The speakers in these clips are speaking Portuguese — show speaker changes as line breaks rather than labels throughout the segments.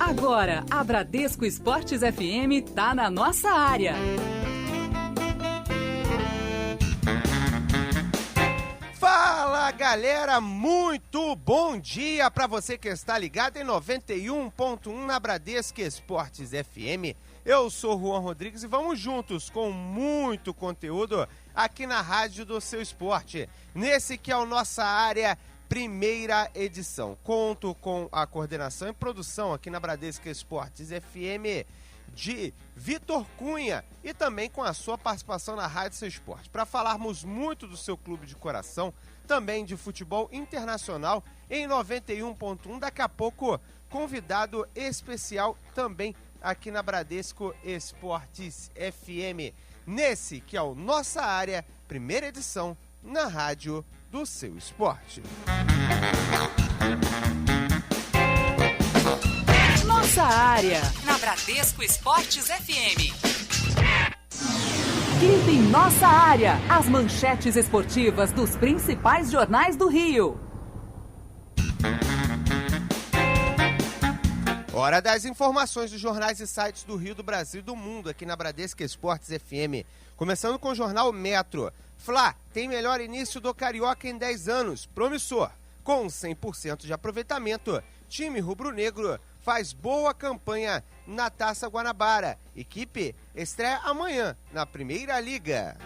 Agora, a Bradesco Esportes FM tá na nossa área.
Fala, galera, muito bom dia para você que está ligado em 91.1 na Bradesco Esportes FM. Eu sou Juan Rodrigues e vamos juntos com muito conteúdo aqui na Rádio do Seu Esporte, nesse que é o Nossa Área, primeira edição. Conto com a coordenação e produção aqui na Bradesco Esportes FM de Vitor Cunha e também com a sua participação na Rádio Seu Esporte, para falarmos muito do seu clube de coração, também de futebol internacional em 91.1. Daqui a pouco, convidado especial também aqui na Bradesco Esportes FM, nesse que é o Nossa Área, primeira edição na Rádio do Seu Esporte.
Nossa Área, na Bradesco Esportes FM. Quinta em Nossa Área, as manchetes esportivas dos principais jornais do Rio.
Hora das informações dos jornais e sites do Rio, do Brasil e do mundo, aqui na Bradesco Esportes FM. Começando com o jornal Metro. Fla tem melhor início do Carioca em 10 anos, promissor. Com 100% de aproveitamento, time rubro-negro faz boa campanha na Taça Guanabara. Equipe estreia amanhã na Primeira Liga.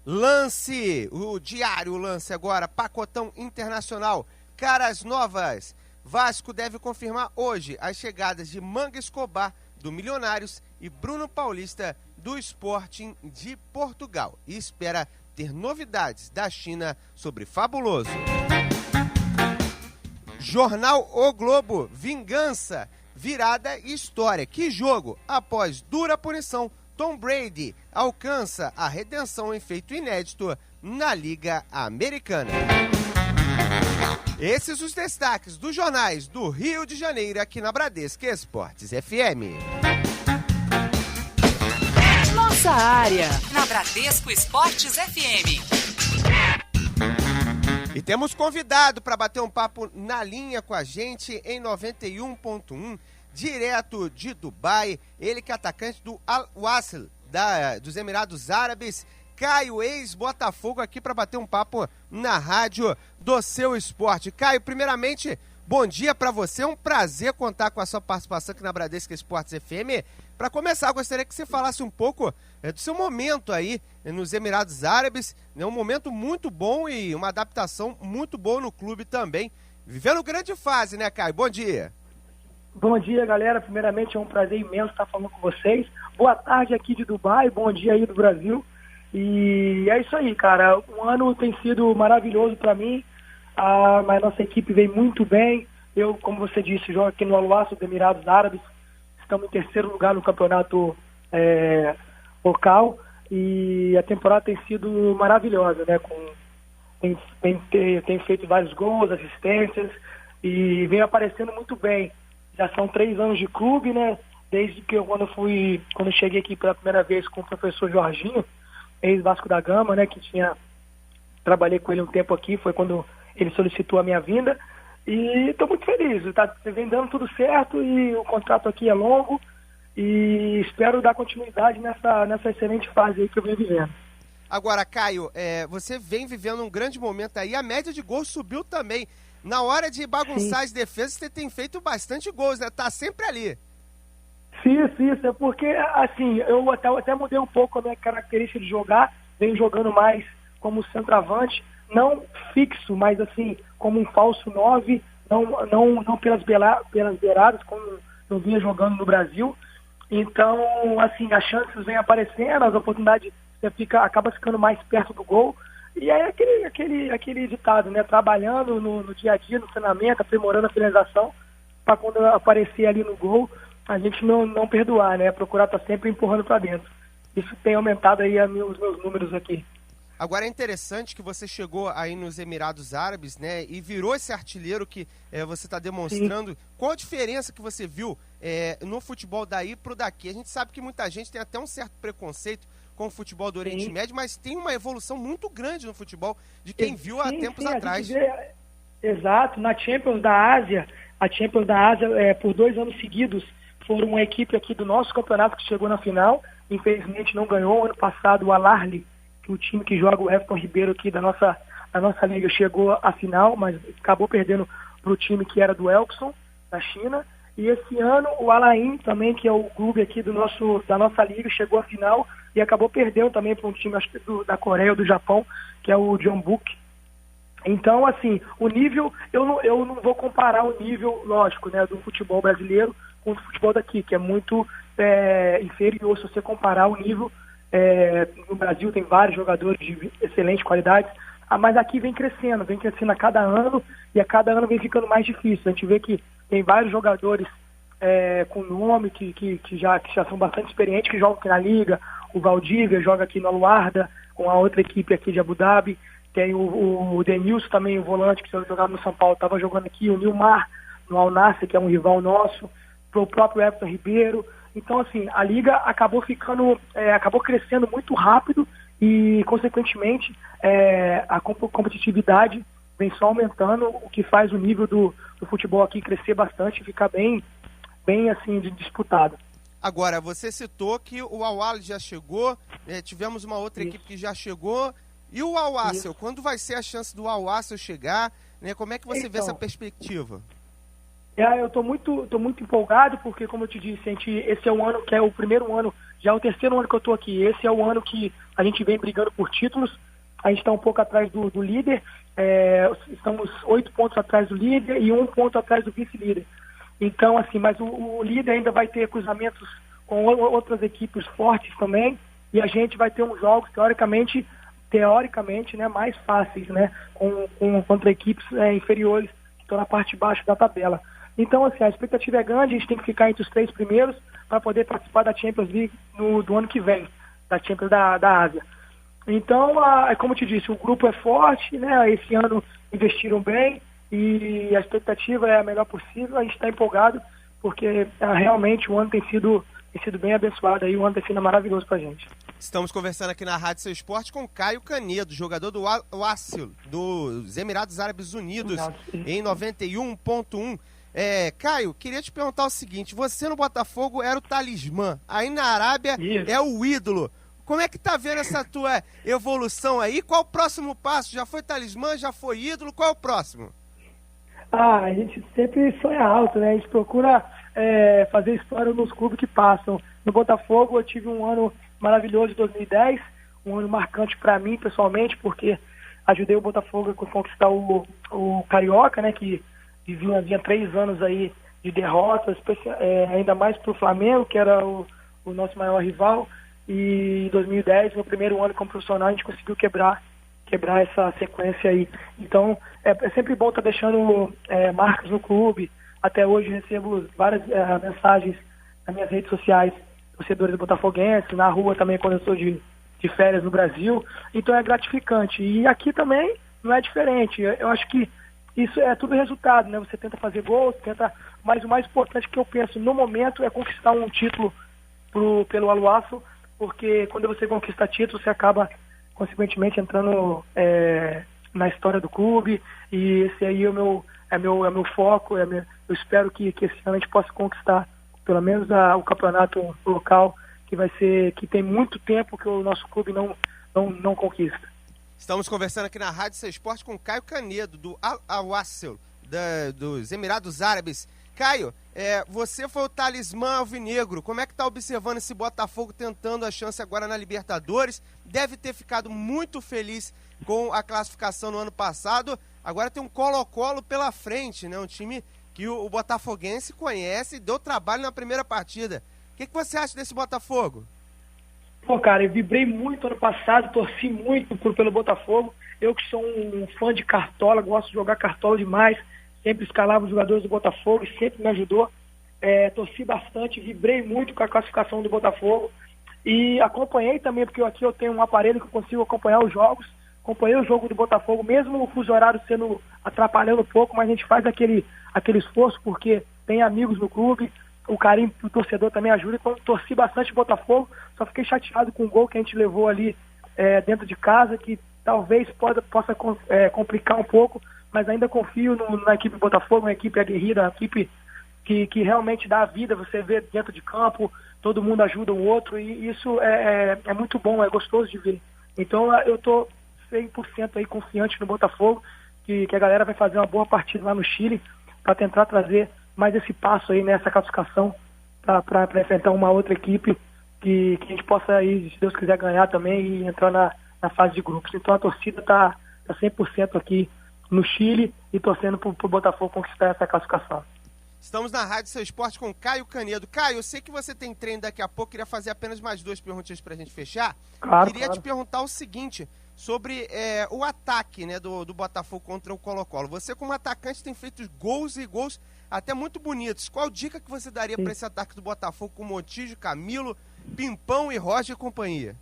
Lance, o diário Lance agora, pacotão internacional, caras novas. Vasco deve confirmar hoje as chegadas de Manga Escobar, do Milionários, e Bruno Paulista, do Sporting de Portugal. E espera ter novidades da China sobre Fabuloso. Jornal O Globo, vingança, virada e história. Que jogo! Após dura punição, Tom Brady alcança a redenção em feito inédito na Liga Americana. Esses os destaques dos jornais do Rio de Janeiro aqui na Bradesco Esportes FM.
Nossa Área, na Bradesco Esportes FM.
E temos convidado para bater um papo na linha com a gente em 91.1, direto de Dubai. Ele que é atacante do Al-Wasl, dos Emirados Árabes. Caio, ex-Botafogo, aqui para bater um papo na Rádio do Seu Esporte. Caio, primeiramente, bom dia para você. É um prazer contar com a sua participação aqui na Bradesco Esportes FM. Para começar, eu gostaria que você falasse um pouco do seu momento aí nos Emirados Árabes. É um momento muito bom e uma adaptação muito boa no clube também. Vivendo grande fase, né, Caio? Bom dia.
Bom dia, galera. Primeiramente, é um prazer imenso estar falando com vocês. Boa tarde aqui de Dubai, bom dia aí do Brasil. E é isso aí, cara. O ano tem sido maravilhoso para mim. A nossa equipe vem muito bem. Eu, como você disse, jogo aqui no Al-Wasl dos Emirados Árabes. Estamos em terceiro lugar no campeonato local. E a temporada tem sido maravilhosa, né? Tem feito vários gols, assistências. E vem aparecendo muito bem. Já são 3 anos de clube, né? Desde que quando eu cheguei aqui pela primeira vez com o professor Jorginho, ex-Vasco da Gama, né, que trabalhei com ele um tempo aqui, foi quando ele solicitou a minha vinda, e estou muito feliz, vem dando tudo certo, e o contrato aqui é longo, e espero dar continuidade nessa excelente fase aí que eu venho vivendo.
Agora, Caio, você vem vivendo um grande momento aí, a média de gols subiu também. Na hora de bagunçar as defesas, você tem feito bastante gols, né? Tá sempre ali.
Isso, é porque, assim, eu até mudei um pouco a minha característica de jogar, venho jogando mais como centroavante, não fixo, mas assim, como um falso 9, não pelas beiradas, como eu vinha jogando no Brasil. Então, assim, as chances vêm aparecendo, as oportunidades, você acaba ficando mais perto do gol, e aí aquele ditado, né, trabalhando no dia a dia, no treinamento, aprimorando a finalização, para quando aparecer ali no gol, a gente não perdoar, né? Procurar estar sempre empurrando para dentro. Isso tem aumentado aí os meus números aqui.
Agora é interessante que você chegou aí nos Emirados Árabes, né? E virou esse artilheiro que você está demonstrando. Sim. Qual a diferença que você viu no futebol daí pro daqui? A gente sabe que muita gente tem até um certo preconceito com o futebol do Oriente Médio, mas tem uma evolução muito grande no futebol de quem viu há tempos atrás.
Exato. Na Champions da Ásia, a Champions da Ásia, por 2 anos seguidos, foram uma equipe aqui do nosso campeonato que chegou na final. Infelizmente não ganhou. Ano passado o Al-Ahly, que é o time que joga o Everton Ribeiro aqui da nossa liga, chegou à final, mas acabou perdendo para o time que era do Elkson, da China. E esse ano o Al Ain também, que é o clube aqui da nossa liga, chegou à final e acabou perdendo também para um time, acho que da Coreia ou do Japão, que é o Jeonbuk. Então, assim, o nível, eu não vou comparar o nível, lógico, né, do futebol brasileiro com o futebol daqui, que é muito inferior se você comparar o nível. No Brasil tem vários jogadores de excelente qualidade, mas aqui vem crescendo a cada ano, e a cada ano vem ficando mais difícil. A gente vê que tem vários jogadores com nome, que já são bastante experientes, que jogam aqui na Liga. O Valdívia joga aqui no Aluarda, com a outra equipe aqui de Abu Dhabi. Tem o Denilson também, o volante, que jogava no São Paulo, estava jogando aqui. O Nilmar, no Al Nassr, que é um rival nosso. O próprio Everton Ribeiro. Então, assim, a Liga acabou crescendo muito rápido e, consequentemente, a competitividade vem só aumentando, o que faz o nível do futebol aqui crescer bastante e ficar bem assim, disputado.
Agora, você citou que o Al-Ahly já chegou, tivemos uma outra equipe que já chegou, e o Al-Wassel, quando vai ser a chance do Al-Wassel chegar, né? Como é que você vê essa perspectiva?
Eu estou muito empolgado, porque, como eu te disse, esse é o ano que é o primeiro ano, já é o terceiro ano que eu estou aqui. Esse é o ano que a gente vem brigando por títulos. A gente está um pouco atrás do líder, estamos 8 pontos atrás do líder e 1 ponto atrás do vice-líder. Então, assim, mas o líder ainda vai ter cruzamentos com outras equipes fortes também, e a gente vai ter uns jogos, teoricamente, né, mais fáceis, né, contra equipes inferiores, que estão na parte de baixo da tabela. Então, assim, a expectativa é grande, a gente tem que ficar entre os 3 primeiros para poder participar da Champions League do ano que vem, da Champions da Ásia. Então, como eu te disse, o grupo é forte, né? Esse ano investiram bem e a expectativa é a melhor possível. A gente está empolgado porque realmente o ano tem sido bem abençoado, aí o ano tem sido maravilhoso para a gente.
Estamos conversando aqui na Rádio Seu Esporte com Caio Canedo, jogador do Al-Wassel, dos Emirados Árabes Unidos, em 91.1. Caio, queria te perguntar o seguinte: você no Botafogo era o talismã, aí na Arábia é o ídolo. Como é que tá vendo essa tua evolução aí? Qual o próximo passo? Já foi talismã, já foi ídolo, qual é o próximo?
A gente sempre sonha alto, né? A gente procura fazer história nos clubes que passam. No Botafogo eu tive um ano maravilhoso em 2010, um ano marcante para mim pessoalmente, porque ajudei o Botafogo a conquistar o Carioca, né? Que vinha 3 anos aí de derrotas, ainda mais para o Flamengo, que era o nosso maior rival. E em 2010, no primeiro ano como profissional, a gente conseguiu quebrar essa sequência aí. Então, é sempre bom estar deixando marcas no clube. Até hoje recebo várias mensagens nas minhas redes sociais, torcedores botafoguenses, na rua também, quando eu estou de férias no Brasil. Então é gratificante. E aqui também não é diferente. Eu acho que isso é tudo resultado, né? Você tenta fazer gols, mas o mais importante que eu penso no momento é conquistar um título pelo Al-Wassel, porque quando você conquista título, você acaba, consequentemente, entrando na história do clube, e esse aí é o meu foco. Eu espero que esse ano a gente possa conquistar pelo menos o campeonato local, que tem muito tempo que o nosso clube não conquista.
Estamos conversando aqui na Rádio Seu Esporte com Caio Canedo, do Al-Wassel, dos Emirados Árabes. Caio, você foi o talismã alvinegro. Como é que está observando esse Botafogo tentando a chance agora na Libertadores? Deve ter ficado muito feliz com a classificação no ano passado. Agora tem um Colo-Colo pela frente, né? Um time que o botafoguense conhece e deu trabalho na primeira partida. O que você acha desse Botafogo?
Pô, cara, eu vibrei muito ano passado, torci muito pelo Botafogo. Eu que sou um fã de cartola, gosto de jogar cartola demais, sempre escalava os jogadores do Botafogo e sempre me ajudou. Torci bastante, vibrei muito com a classificação do Botafogo e acompanhei também, porque aqui eu tenho um aparelho que eu consigo acompanhar os jogos. Acompanhei o jogo do Botafogo, mesmo o fuso horário atrapalhando um pouco, mas a gente faz aquele esforço porque tem amigos no clube, o carinho do torcedor também ajuda. Então torci bastante o Botafogo, só fiquei chateado com o gol que a gente levou ali dentro de casa, que talvez possa complicar um pouco, mas ainda confio na equipe Botafogo, uma equipe aguerrida, uma equipe que realmente dá a vida, você vê dentro de campo, todo mundo ajuda o outro, e isso é muito bom, é gostoso de ver. Então eu estou 100% aí confiante no Botafogo, que a galera vai fazer uma boa partida lá no Chile, para tentar trazer mais esse passo aí nessa classificação, para enfrentar uma outra equipe que a gente possa aí, se Deus quiser, ganhar também e entrar na fase de grupos. Então a torcida está 100% aqui no Chile e torcendo para o Botafogo conquistar essa classificação.
Estamos na Rádio Seu Esporte com Caio Canedo. Caio, eu sei que você tem treino daqui a pouco, queria fazer apenas mais 2 perguntinhas para a gente fechar.
Claro,
Queria te perguntar o seguinte, sobre o ataque, né, do Botafogo contra o Colo-Colo. Você, como atacante, tem feito gols e gols até muito bonitos. Qual dica que você daria para esse ataque do Botafogo com Montijo, Camilo, Pimpão e Roger e companhia?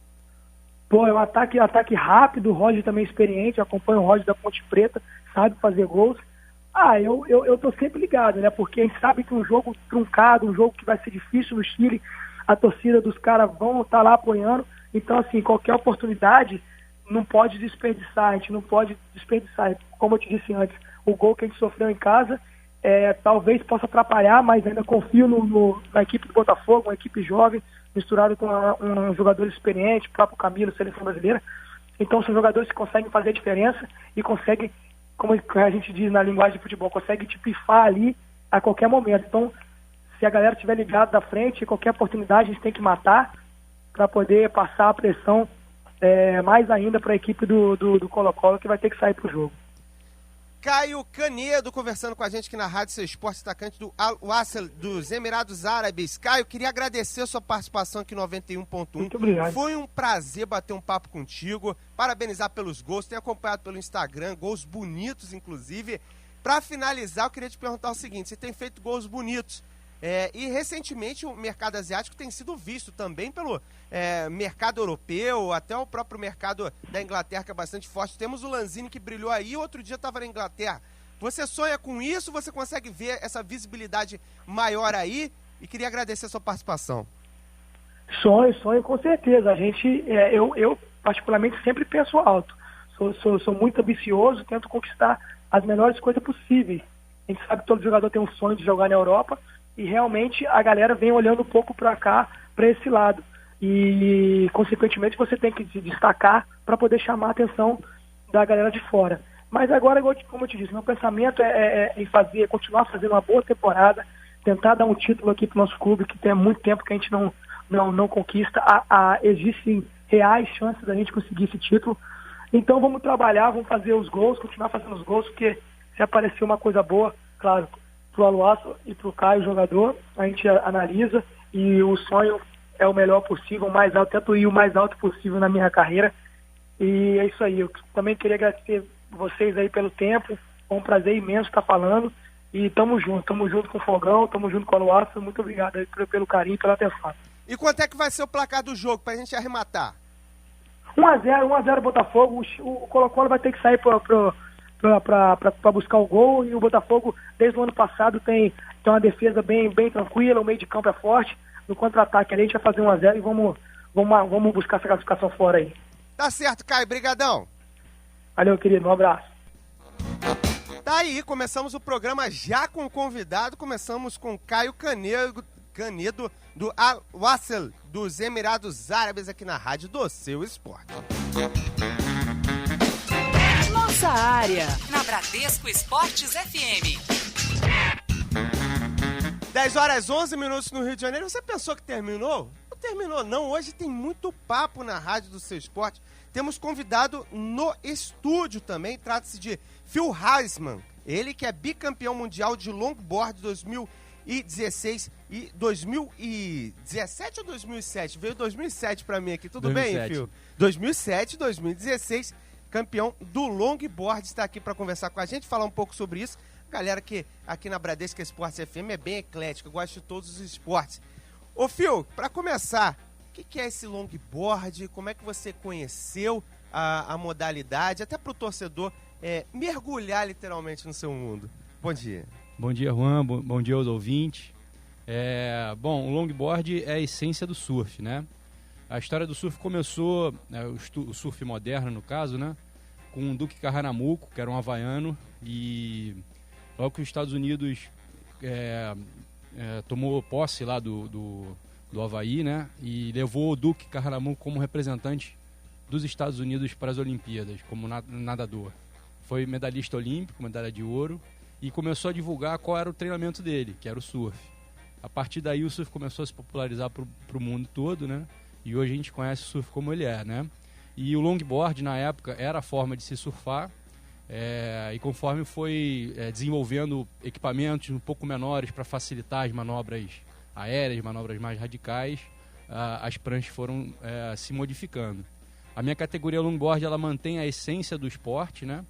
Pô, é um ataque rápido, o Roger também é experiente, acompanha o Roger da Ponte Preta, sabe fazer gols. Eu tô sempre ligado, né? Porque a gente sabe que um jogo truncado, um jogo que vai ser difícil no Chile, a torcida dos caras vão estar lá apoiando. Então, assim, qualquer oportunidade não pode desperdiçar, a gente não pode desperdiçar. Como eu te disse antes, o gol que a gente sofreu em casa talvez possa atrapalhar, mas ainda confio na equipe do Botafogo, uma equipe jovem, misturado com um jogador experiente, o próprio Camilo, seleção brasileira. Então, são jogadores que conseguem fazer a diferença e conseguem, como a gente diz na linguagem de futebol, consegue te pifar ali a qualquer momento. Então, se a galera estiver ligada da frente, qualquer oportunidade a gente tem que matar para poder passar a pressão mais ainda para a equipe do Colo-Colo, que vai ter que sair para o jogo.
Caio Canedo conversando com a gente aqui na Rádio Seu Esporte, atacante do Al-Wassel dos Emirados Árabes. Caio, queria agradecer a sua participação aqui no 91.1.
Muito obrigado.
Foi um prazer bater um papo contigo, parabenizar pelos gols, tenho acompanhado pelo Instagram, gols bonitos, inclusive. Para finalizar, eu queria te perguntar o seguinte, você tem feito gols bonitos, e recentemente o mercado asiático tem sido visto também pelo mercado europeu, até o próprio mercado da Inglaterra, que é bastante forte. Temos o Lanzini que brilhou aí, outro dia estava na Inglaterra. Você sonha com isso? Você consegue ver essa visibilidade maior aí? E queria agradecer a sua participação.
Sonho com certeza. A gente, eu particularmente sempre penso alto. Sou muito ambicioso, tento conquistar as melhores coisas possíveis. A gente sabe que todo jogador tem um sonho de jogar na Europa e realmente a galera vem olhando um pouco para cá, para esse lado. E, consequentemente, você tem que se destacar para poder chamar a atenção da galera de fora. Mas agora, como eu te disse, meu pensamento é continuar fazendo uma boa temporada, tentar dar um título aqui para o nosso clube, que tem muito tempo que a gente não conquista. Existem reais chances da gente conseguir esse título. Então vamos trabalhar, vamos fazer os gols, continuar fazendo os gols, porque se aparecer uma coisa boa, claro, pro Al-Wassel e pro Caio, jogador, a gente analisa e o sonho é o melhor possível, o mais alto, tento ir o mais alto possível na minha carreira. E é isso aí, eu também queria agradecer vocês aí pelo tempo, foi um prazer imenso estar falando e tamo junto com o Fogão, tamo junto com o Al-Wassel, muito obrigado aí pelo carinho, pela atenção.
E quanto é que vai ser o placar do jogo, pra gente arrematar?
1-0 Botafogo, o Colo-Colo vai ter que sair para buscar o gol, e o Botafogo, desde o ano passado, tem uma defesa bem tranquila, o meio de campo é forte, no contra-ataque ali a gente vai fazer 1-0 e vamos buscar essa classificação fora aí.
Tá certo, Caio, brigadão.
Valeu, querido, um abraço.
Tá aí, começamos o programa já com o convidado, começamos com Caio Canedo do Al-Wassel dos Emirados Árabes aqui na Rádio do Seu Esporte.
Nossa área, na Bradesco Esportes FM.
10h11 no Rio de Janeiro. Você pensou que terminou? Não terminou não, hoje tem muito papo na Rádio do Seu Esporte. Temos convidado no estúdio também, trata-se de Phil Heisman, ele que é bicampeão mundial de longboard 2016 e 2017 ou 2007? Veio 2007 pra mim aqui, tudo 2007. Bem, Phil? 2007, 2016, campeão do longboard, está aqui para conversar com a gente, falar um pouco sobre isso. Galera que aqui na Bradesco Esportes FM é bem eclética, gosta de todos os esportes. Ô Phil, para começar, o que é esse longboard? Como é que você conheceu a modalidade? Até para o torcedor mergulhar literalmente no seu mundo. Bom dia.
Bom dia, Juan. Bom dia aos ouvintes. Bom, o longboard é a essência do surf, né? A história do surf começou, o surf moderno no caso, né? com o Duque Kahanamoku, que era um havaiano, e logo que os Estados Unidos tomou posse lá do Havaí, né, e levou o Duque Kahanamoku como representante dos Estados Unidos para as Olimpíadas, como nadador. Foi medalhista olímpico, medalha de ouro, e começou a divulgar qual era o treinamento dele, que era o surf. A partir daí o surf começou a se popularizar para o mundo todo, né? E hoje a gente conhece o surf como ele é, né? E o longboard na época era a forma de se surfar, e conforme foi desenvolvendo equipamentos um pouco menores para facilitar as manobras aéreas, manobras mais radicais, as pranchas foram se modificando. A minha categoria longboard, ela mantém a essência do esporte, né?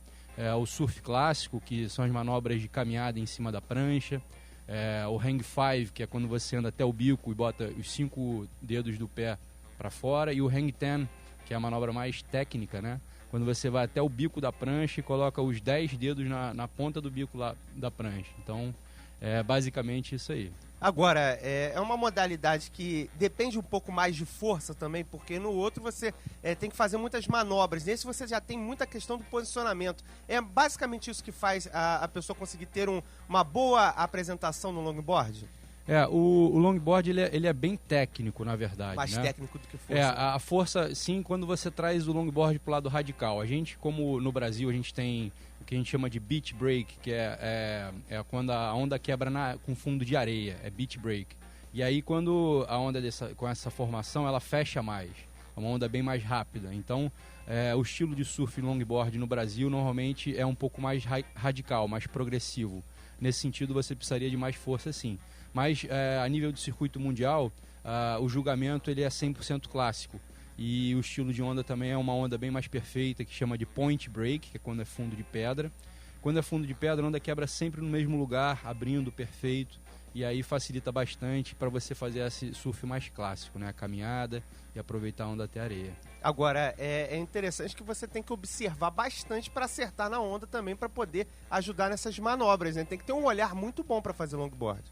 O surf clássico, que são as manobras de caminhada em cima da prancha, o hang five, que é quando você anda até o bico e bota os 5 dedos do pé para fora, e o hang ten, que é a manobra mais técnica, né? Quando você vai até o bico da prancha e coloca os 10 dedos na ponta do bico lá da prancha. Então, é basicamente isso aí.
Agora, é uma modalidade que depende um pouco mais de força também, porque no outro você tem que fazer muitas manobras. Nesse você já tem muita questão do posicionamento. É basicamente isso que faz a pessoa conseguir ter uma boa apresentação no longboard?
O longboard ele é bem técnico, na verdade.
Mais
né?
técnico do que força.
A força, sim, quando você traz o longboard para o lado radical. A gente, como no Brasil, a gente tem o que a gente chama de beach break, que é quando a onda quebra com fundo de areia, é beach break. E aí quando a onda com essa formação, ela fecha mais, é uma onda bem mais rápida. Então, o estilo de surf longboard no Brasil normalmente é um pouco mais radical, mais progressivo. Nesse sentido, você precisaria de mais força, sim. Mas a nível do circuito mundial, o julgamento ele é 100% clássico. E o estilo de onda também é uma onda bem mais perfeita, que chama de point break, que é quando é fundo de pedra. Quando é fundo de pedra, a onda quebra sempre no mesmo lugar, abrindo perfeito. E aí facilita bastante para você fazer esse surf mais clássico, né? A caminhada e aproveitar a onda até a areia.
Agora, é interessante que você tem que observar bastante para acertar na onda também, para poder ajudar nessas manobras, né? Tem que ter um olhar muito bom para fazer longboard.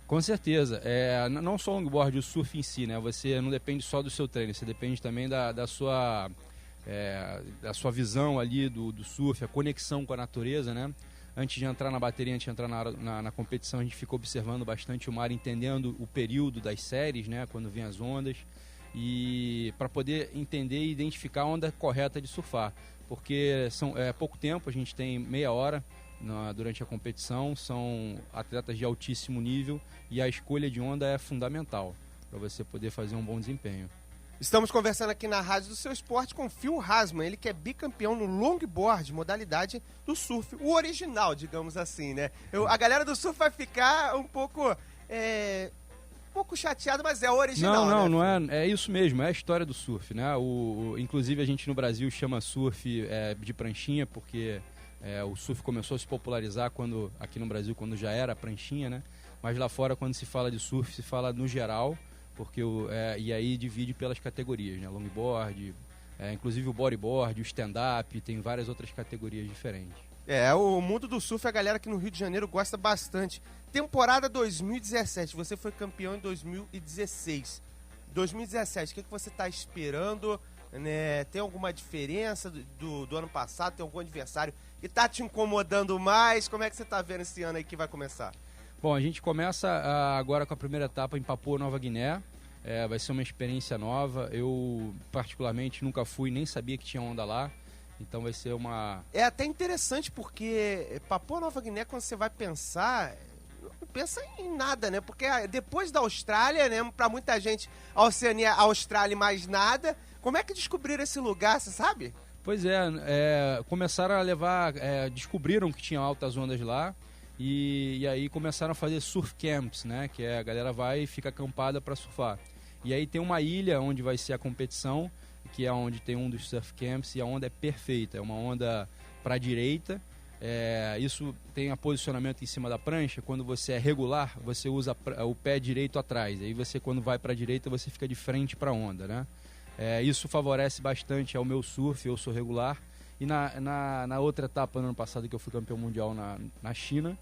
Com certeza. Não só o longboard, o surf em si, né? Você não depende só do seu treino, você depende também da sua visão ali do surf, a conexão com a natureza, né? Antes de entrar na bateria, antes de entrar na competição, a gente fica observando bastante o mar, entendendo o período das séries, né? Quando vem as ondas, e para poder entender e identificar a onda correta de surfar. Porque é pouco tempo, a gente tem meia hora durante a competição, são atletas de altíssimo nível e a escolha de onda é fundamental para você poder fazer um bom desempenho.
Estamos conversando aqui na Rádio do Seu Esporte com Phil Hasman, ele que é bicampeão no longboard, modalidade do surf, o original, digamos assim, né? A galera do surf vai ficar um pouco chateada, mas é o original,
Não é isso mesmo, é a história do surf, né? Inclusive a gente no Brasil chama surf de pranchinha, porque o surf começou a se popularizar aqui no Brasil, quando já era a pranchinha, né? Mas lá fora, quando se fala de surf, se fala no geral, porque e aí divide pelas categorias, né? Longboard, inclusive o bodyboard, o stand-up, tem várias outras categorias diferentes.
O mundo do surf, a galera aqui no Rio de Janeiro gosta bastante. Temporada 2017, você foi campeão em 2016. 2017, o que você está esperando? Né? Tem alguma diferença do ano passado? Tem algum adversário que está te incomodando mais? Como é que você está vendo esse ano aí que vai começar?
Bom, a gente começa agora com a primeira etapa em Papua Nova Guiné. Vai ser uma experiência nova. Eu, particularmente, nunca fui, nem sabia que tinha onda lá. Então vai ser uma...
É até interessante porque Papua Nova Guiné, quando você vai pensar, não pensa em nada, né? Porque depois da Austrália, né? Pra muita gente, a Oceania, a Austrália e mais nada. Como é que descobriram esse lugar, você sabe?
Pois começaram a levar... descobriram que tinha altas ondas lá. E aí começaram a fazer surf camps, né? Que a galera vai e fica acampada para surfar. E aí tem uma ilha onde vai ser a competição, que é onde tem um dos surf camps, e a onda é perfeita, é uma onda para a direita. Isso tem a posicionamento em cima da prancha. Quando você é regular, você usa o pé direito atrás. Aí você, quando vai para a direita, você fica de frente para a onda, né? Isso favorece bastante ao meu surf, eu sou regular. E na outra etapa, no ano passado, que eu fui campeão mundial na China,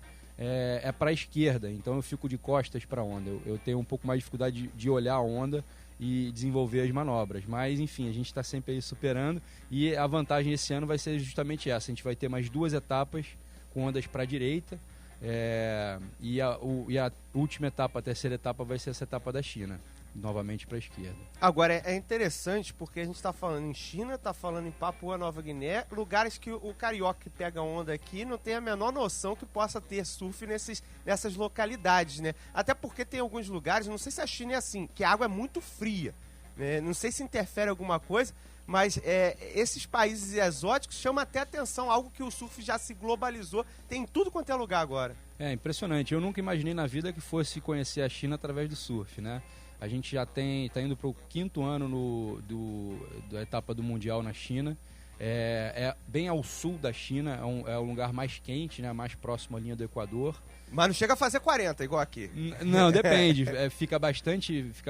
para a esquerda, então eu fico de costas para a onda. Eu tenho um pouco mais de dificuldade de olhar a onda e desenvolver as manobras. Mas, enfim, a gente está sempre aí superando, e a vantagem esse ano vai ser justamente essa. A gente vai ter mais 2 etapas com ondas para a direita, e a última etapa, a terceira etapa, vai ser essa etapa da China, novamente para a esquerda.
Agora, é interessante porque a gente está falando em China, está falando em Papua Nova Guiné, lugares que o carioca que pega onda aqui não tem a menor noção que possa ter surf nessas localidades, né? Até porque tem alguns lugares, não sei se a China é assim, que a água é muito fria, né? Não sei se interfere alguma coisa, mas esses países exóticos chamam até atenção, algo que o surf já se globalizou, tem em tudo quanto é lugar agora.
É impressionante, eu nunca imaginei na vida que fosse conhecer a China através do surf, né? A gente já está indo para o 5º ano da etapa do Mundial na China. É bem ao sul da China, é o lugar mais quente, né, mais próximo à linha do Equador.
Mas não chega a fazer 40, igual aqui.
Não, depende. Fica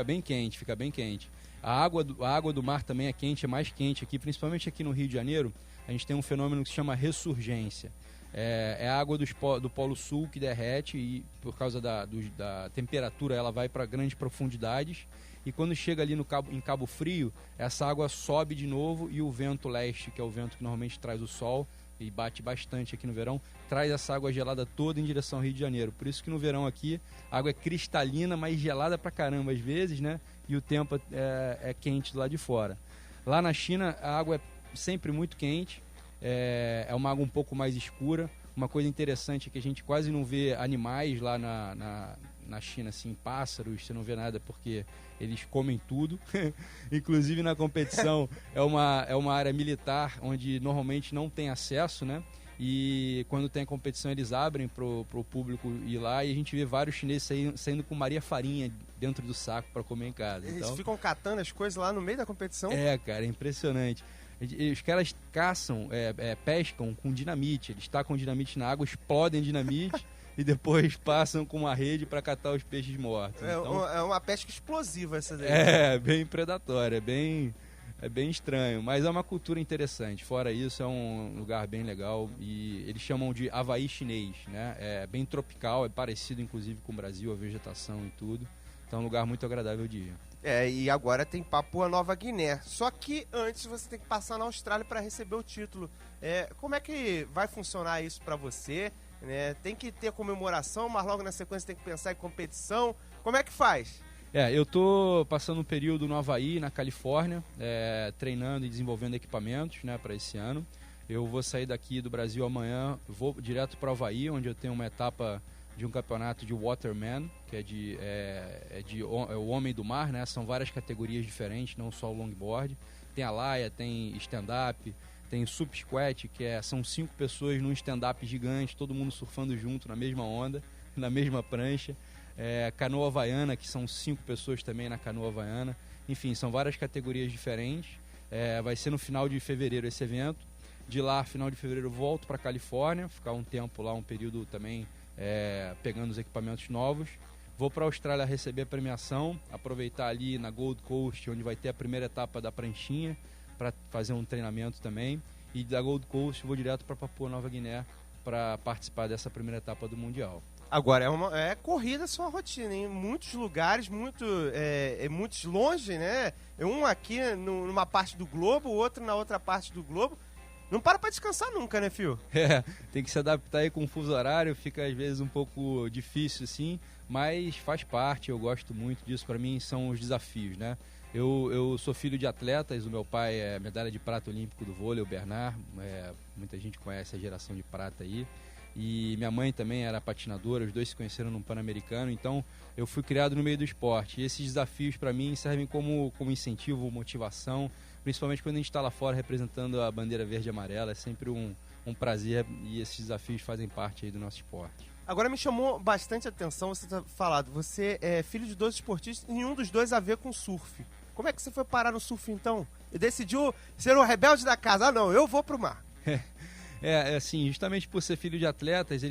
bem quente. A água do mar também é quente, é mais quente aqui, principalmente aqui no Rio de Janeiro. A gente tem um fenômeno que se chama ressurgência. É a água do Polo Sul que derrete, e por causa da temperatura ela vai para grandes profundidades, e quando chega ali em Cabo Frio, essa água sobe de novo, e o vento leste, que é o vento que normalmente traz o sol e bate bastante aqui no verão, traz essa água gelada toda em direção ao Rio de Janeiro. Por isso que no verão aqui a água é cristalina, mas gelada pra caramba às vezes, né? E o tempo é quente do lado de fora. Lá na China a água é sempre muito quente. É uma água um pouco mais escura. Uma coisa interessante é que a gente quase não vê animais lá na China, assim, pássaros, você não vê nada porque eles comem tudo. Inclusive na competição é uma área militar onde normalmente não tem acesso, né? E quando tem a competição eles abrem pro público ir lá, e a gente vê vários chineses saindo com Maria Farinha dentro do saco para comer em casa.
Eles ficam catando as coisas lá no meio da competição?
Cara, é impressionante. Os caras caçam, pescam com dinamite. Eles tacam dinamite na água, explodem dinamite e depois passam com uma rede para catar os peixes mortos. Então,
é uma pesca explosiva essa daí.
Bem predatória, é bem estranho, mas é uma cultura interessante. Fora isso, é um lugar bem legal, e eles chamam de Havaí chinês, né? É bem tropical, é parecido inclusive com o Brasil, a vegetação e tudo. Então é um lugar muito agradável de ir.
E agora tem Papua Nova Guiné. Só que antes você tem que passar na Austrália para receber o título. Como é que vai funcionar isso para você? Tem que ter comemoração, mas logo na sequência tem que pensar em competição. Como é que faz?
Eu tô passando um período no Havaí, na Califórnia, treinando e desenvolvendo equipamentos, né, para esse ano. Eu vou sair daqui do Brasil amanhã, vou direto para o Havaí, onde eu tenho uma etapa de um campeonato de Waterman, que é o homem do mar, né? São várias categorias diferentes, não só o longboard. Tem a laia, tem stand-up, tem sup squat, são 5 pessoas num stand-up gigante, todo mundo surfando junto na mesma onda, na mesma prancha. Canoa havaiana, que são 5 pessoas também na canoa havaiana. Enfim, são várias categorias diferentes. Vai ser no final de fevereiro esse evento. De lá, final de fevereiro, eu volto para Califórnia, ficar um tempo lá, um período também pegando os equipamentos novos. Vou para a Austrália receber a premiação, aproveitar ali na Gold Coast, onde vai ter a primeira etapa da pranchinha, para fazer um treinamento também. E da Gold Coast vou direto para Papua Nova Guiné para participar dessa primeira etapa do Mundial.
Agora, é corrida a sua rotina, em muitos lugares, muitos longe, né? Um aqui numa parte do globo, o outro na outra parte do globo. Não para descansar nunca, né, Fio?
Tem que se adaptar aí com o fuso horário, fica às vezes um pouco difícil, assim, mas faz parte, eu gosto muito disso. Para mim são os desafios, né? Eu sou filho de atletas, o meu pai é medalha de prata olímpico do vôlei, o Bernard, muita gente conhece a geração de prata aí. E minha mãe também era patinadora, os dois se conheceram num Pan-Americano, então eu fui criado no meio do esporte. E esses desafios para mim servem como incentivo, motivação, principalmente quando a gente está lá fora representando a bandeira verde e amarela. É sempre um prazer, e esses desafios fazem parte aí do nosso esporte.
Agora me chamou bastante atenção você ter falado, você é filho de 2 esportistas e nenhum dos dois a ver com surf. Como é que você foi parar no surf então? E decidiu ser o rebelde da casa? Não, eu vou pro mar.
Assim, justamente por ser filho de atletas,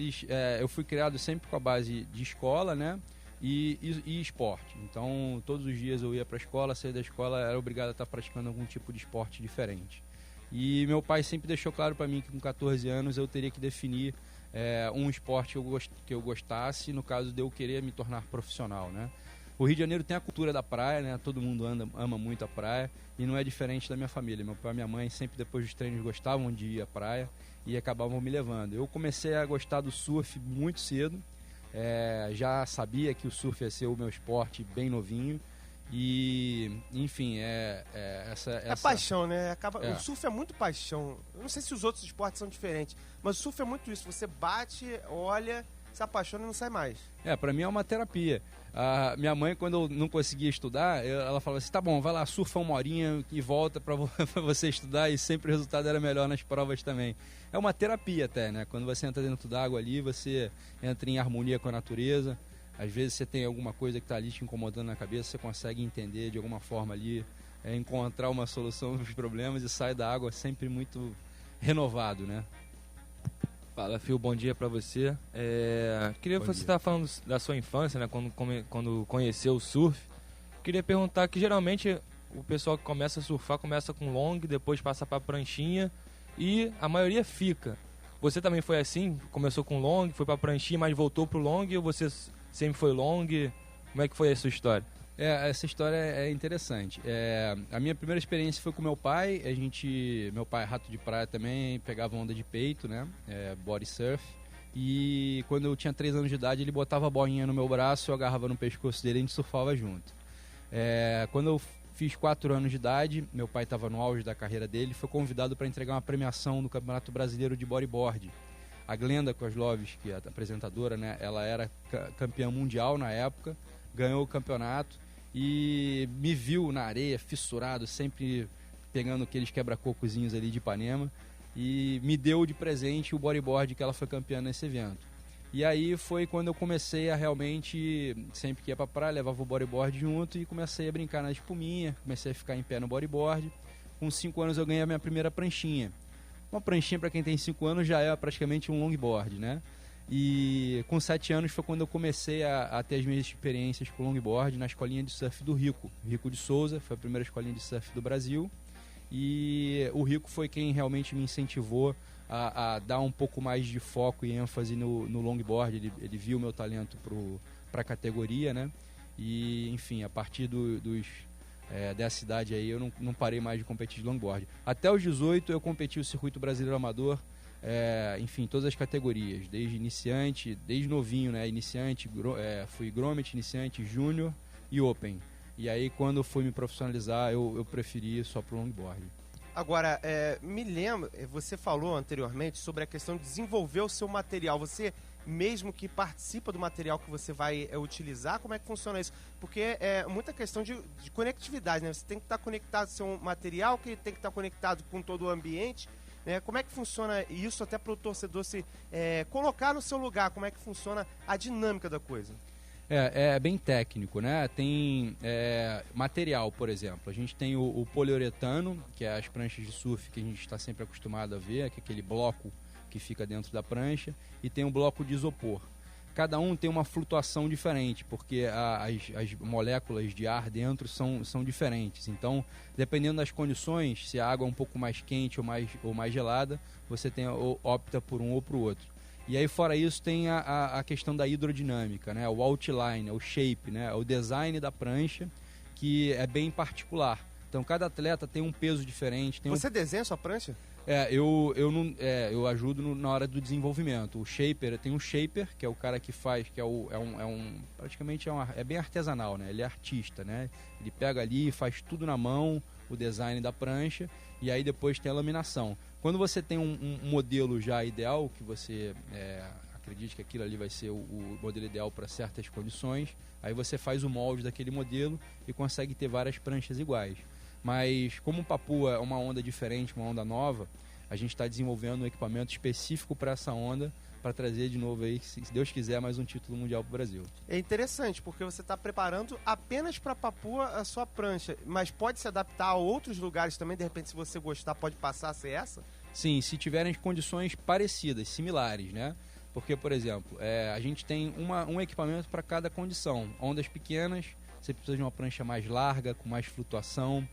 eu fui criado sempre com a base de escola, né? E esporte. Então, todos os dias eu ia para a escola, saía da escola, era obrigado a estar praticando algum tipo de esporte diferente. E meu pai sempre deixou claro para mim que com 14 anos eu teria que definir um esporte que eu gostasse, no caso de eu querer me tornar profissional, né? O Rio de Janeiro tem a cultura da praia, né? Todo mundo ama muito a praia e não é diferente da minha família. Meu pai e minha mãe sempre depois dos treinos gostavam de ir à praia e acabavam me levando. Eu comecei a gostar do surf muito cedo, já sabia que o surf ia ser o meu esporte bem novinho e, enfim, essa...
É paixão, né? O surf é muito paixão. Eu não sei se os outros esportes são diferentes, mas o surf é muito isso. Você bate, olha, se apaixona e não sai mais.
Pra mim é uma terapia. A minha mãe, quando eu não conseguia estudar, ela falava assim, tá bom, vai lá, surfa 1 horinha e volta pra você estudar, e sempre o resultado era melhor nas provas também. É uma terapia até, né? Quando você entra dentro d'água ali, você entra em harmonia com a natureza. Às vezes você tem alguma coisa que tá ali te incomodando na cabeça, você consegue entender de alguma forma ali, encontrar uma solução dos problemas e sai da água sempre muito renovado, né?
Fala, Phil, bom dia pra você. Queria que você estava falando da sua infância, né, quando conheceu o surf. Queria perguntar que geralmente o pessoal que começa a surfar começa com long, depois passa pra pranchinha e a maioria fica. Você também foi assim? Começou com long, foi pra pranchinha, mas voltou pro long, ou você sempre foi long? Como é que foi a sua história?
Essa história é interessante. A minha primeira experiência foi com meu pai. Meu pai é rato de praia também, pegava onda de peito, né? Body surf. E quando eu tinha 3 anos de idade, ele botava a boinha no meu braço, eu agarrava no pescoço dele e a gente surfava junto. Quando eu fiz 4 anos de idade, meu pai estava no auge da carreira dele, foi convidado para entregar uma premiação no Campeonato Brasileiro de Bodyboard. A Glenda Kozlovski, a apresentadora, né? Ela era campeã mundial na época, ganhou o campeonato e me viu na areia, fissurado, sempre pegando aqueles quebra-cocozinhos ali de Ipanema, e me deu de presente o bodyboard que ela foi campeã nesse evento. E aí foi quando eu comecei a realmente, sempre que ia pra praia, levava o bodyboard junto e comecei a brincar na espuminha, comecei a ficar em pé no bodyboard. Com 5 anos eu ganhei a minha primeira pranchinha. Uma pranchinha, para quem tem 5 anos, já é praticamente um longboard, né? E com 7 anos foi quando eu comecei a ter as minhas experiências com longboard na escolinha de surf do Rico de Souza. Foi a primeira escolinha de surf do Brasil, e o Rico foi quem realmente me incentivou a dar um pouco mais de foco e ênfase no longboard. Ele viu o meu talento para a categoria, né? E enfim, a partir dessa idade aí eu não parei mais de competir de longboard. Até os 18 eu competi o circuito brasileiro amador, enfim, todas as categorias, desde iniciante, desde novinho, né? Iniciante, fui grommet, iniciante, júnior e open. E aí quando eu fui me profissionalizar, eu preferi só pro longboard.
Agora, me lembra, você falou anteriormente sobre a questão de desenvolver o seu material. Você mesmo que participa do material que você vai utilizar, como é que funciona isso? Porque é muita questão de conectividade, né? Você tem que estar conectado ao seu material, que tem que estar conectado com todo o ambiente, né? Como é que funciona isso até para o torcedor se colocar no seu lugar? Como é que funciona a dinâmica da coisa?
É bem técnico, né? Tem material, por exemplo. A gente tem o poliuretano, que é as pranchas de surf que a gente está sempre acostumado a ver, que é aquele bloco que fica dentro da prancha, e tem um bloco de isopor. Cada um tem uma flutuação diferente, porque as moléculas de ar dentro são diferentes. Então, dependendo das condições, se a água é um pouco mais quente ou mais gelada, você opta por um ou por outro. E aí, fora isso, tem a questão da hidrodinâmica, né? O outline, o shape, né? O design da prancha, que é bem particular. Então, cada atleta tem um peso diferente.
Você desenha a sua prancha?
Eu ajudo na hora do desenvolvimento. O shaper, tem um shaper, que é o cara que faz, que praticamente é bem artesanal, né? Ele é artista, né? Ele pega ali e faz tudo na mão, o design da prancha, e aí depois tem a laminação. Quando você tem um modelo já ideal, que você acredite que aquilo ali vai ser o modelo ideal para certas condições, aí você faz o molde daquele modelo e consegue ter várias pranchas iguais. Mas como o Papua é uma onda diferente, uma onda nova, a gente está desenvolvendo um equipamento específico para essa onda, para trazer de novo aí, se Deus quiser, mais um título mundial para o Brasil.
É interessante, porque você está preparando apenas para Papua a sua prancha, mas pode se adaptar a outros lugares também, de repente, se você gostar, pode passar a ser essa?
Sim, se tiverem condições parecidas, similares, né? Porque, por exemplo, a gente tem um equipamento para cada condição. Ondas pequenas, você precisa de uma prancha mais larga, com mais flutuação.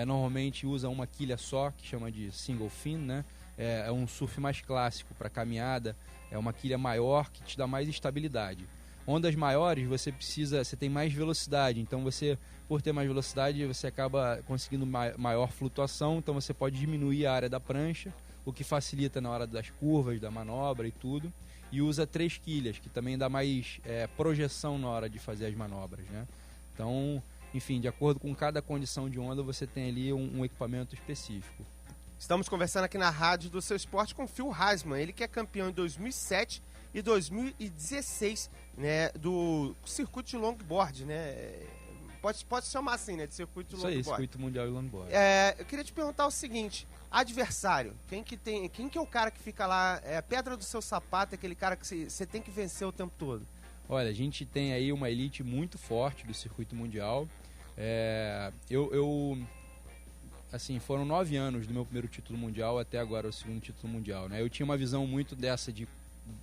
Normalmente usa uma quilha só, que chama de single fin, né? É um surf mais clássico para caminhada, é uma quilha maior que te dá mais estabilidade. Ondas maiores você tem mais velocidade, então por ter mais velocidade, você acaba conseguindo maior flutuação, então você pode diminuir a área da prancha, o que facilita na hora das curvas, da manobra e tudo. E usa 3 quilhas, que também dá mais projeção na hora de fazer as manobras, né? Então, enfim, de acordo com cada condição de onda, você tem ali um equipamento específico.
Estamos conversando aqui na Rádio do Seu Esporte com o Phil Heisman, ele que é campeão em 2007 e 2016, né, do circuito de longboard, né? Pode se chamar assim, né, de circuito de longboard.
Isso aí, circuito mundial de longboard.
Eu queria te perguntar o seguinte, adversário, quem que é o cara que fica lá, pedra do seu sapato, aquele cara que você tem que vencer o tempo todo?
Olha, a gente tem aí uma elite muito forte do circuito mundial. Assim, foram 9 anos do meu primeiro título mundial até agora o segundo título mundial, né? Eu tinha uma visão muito dessa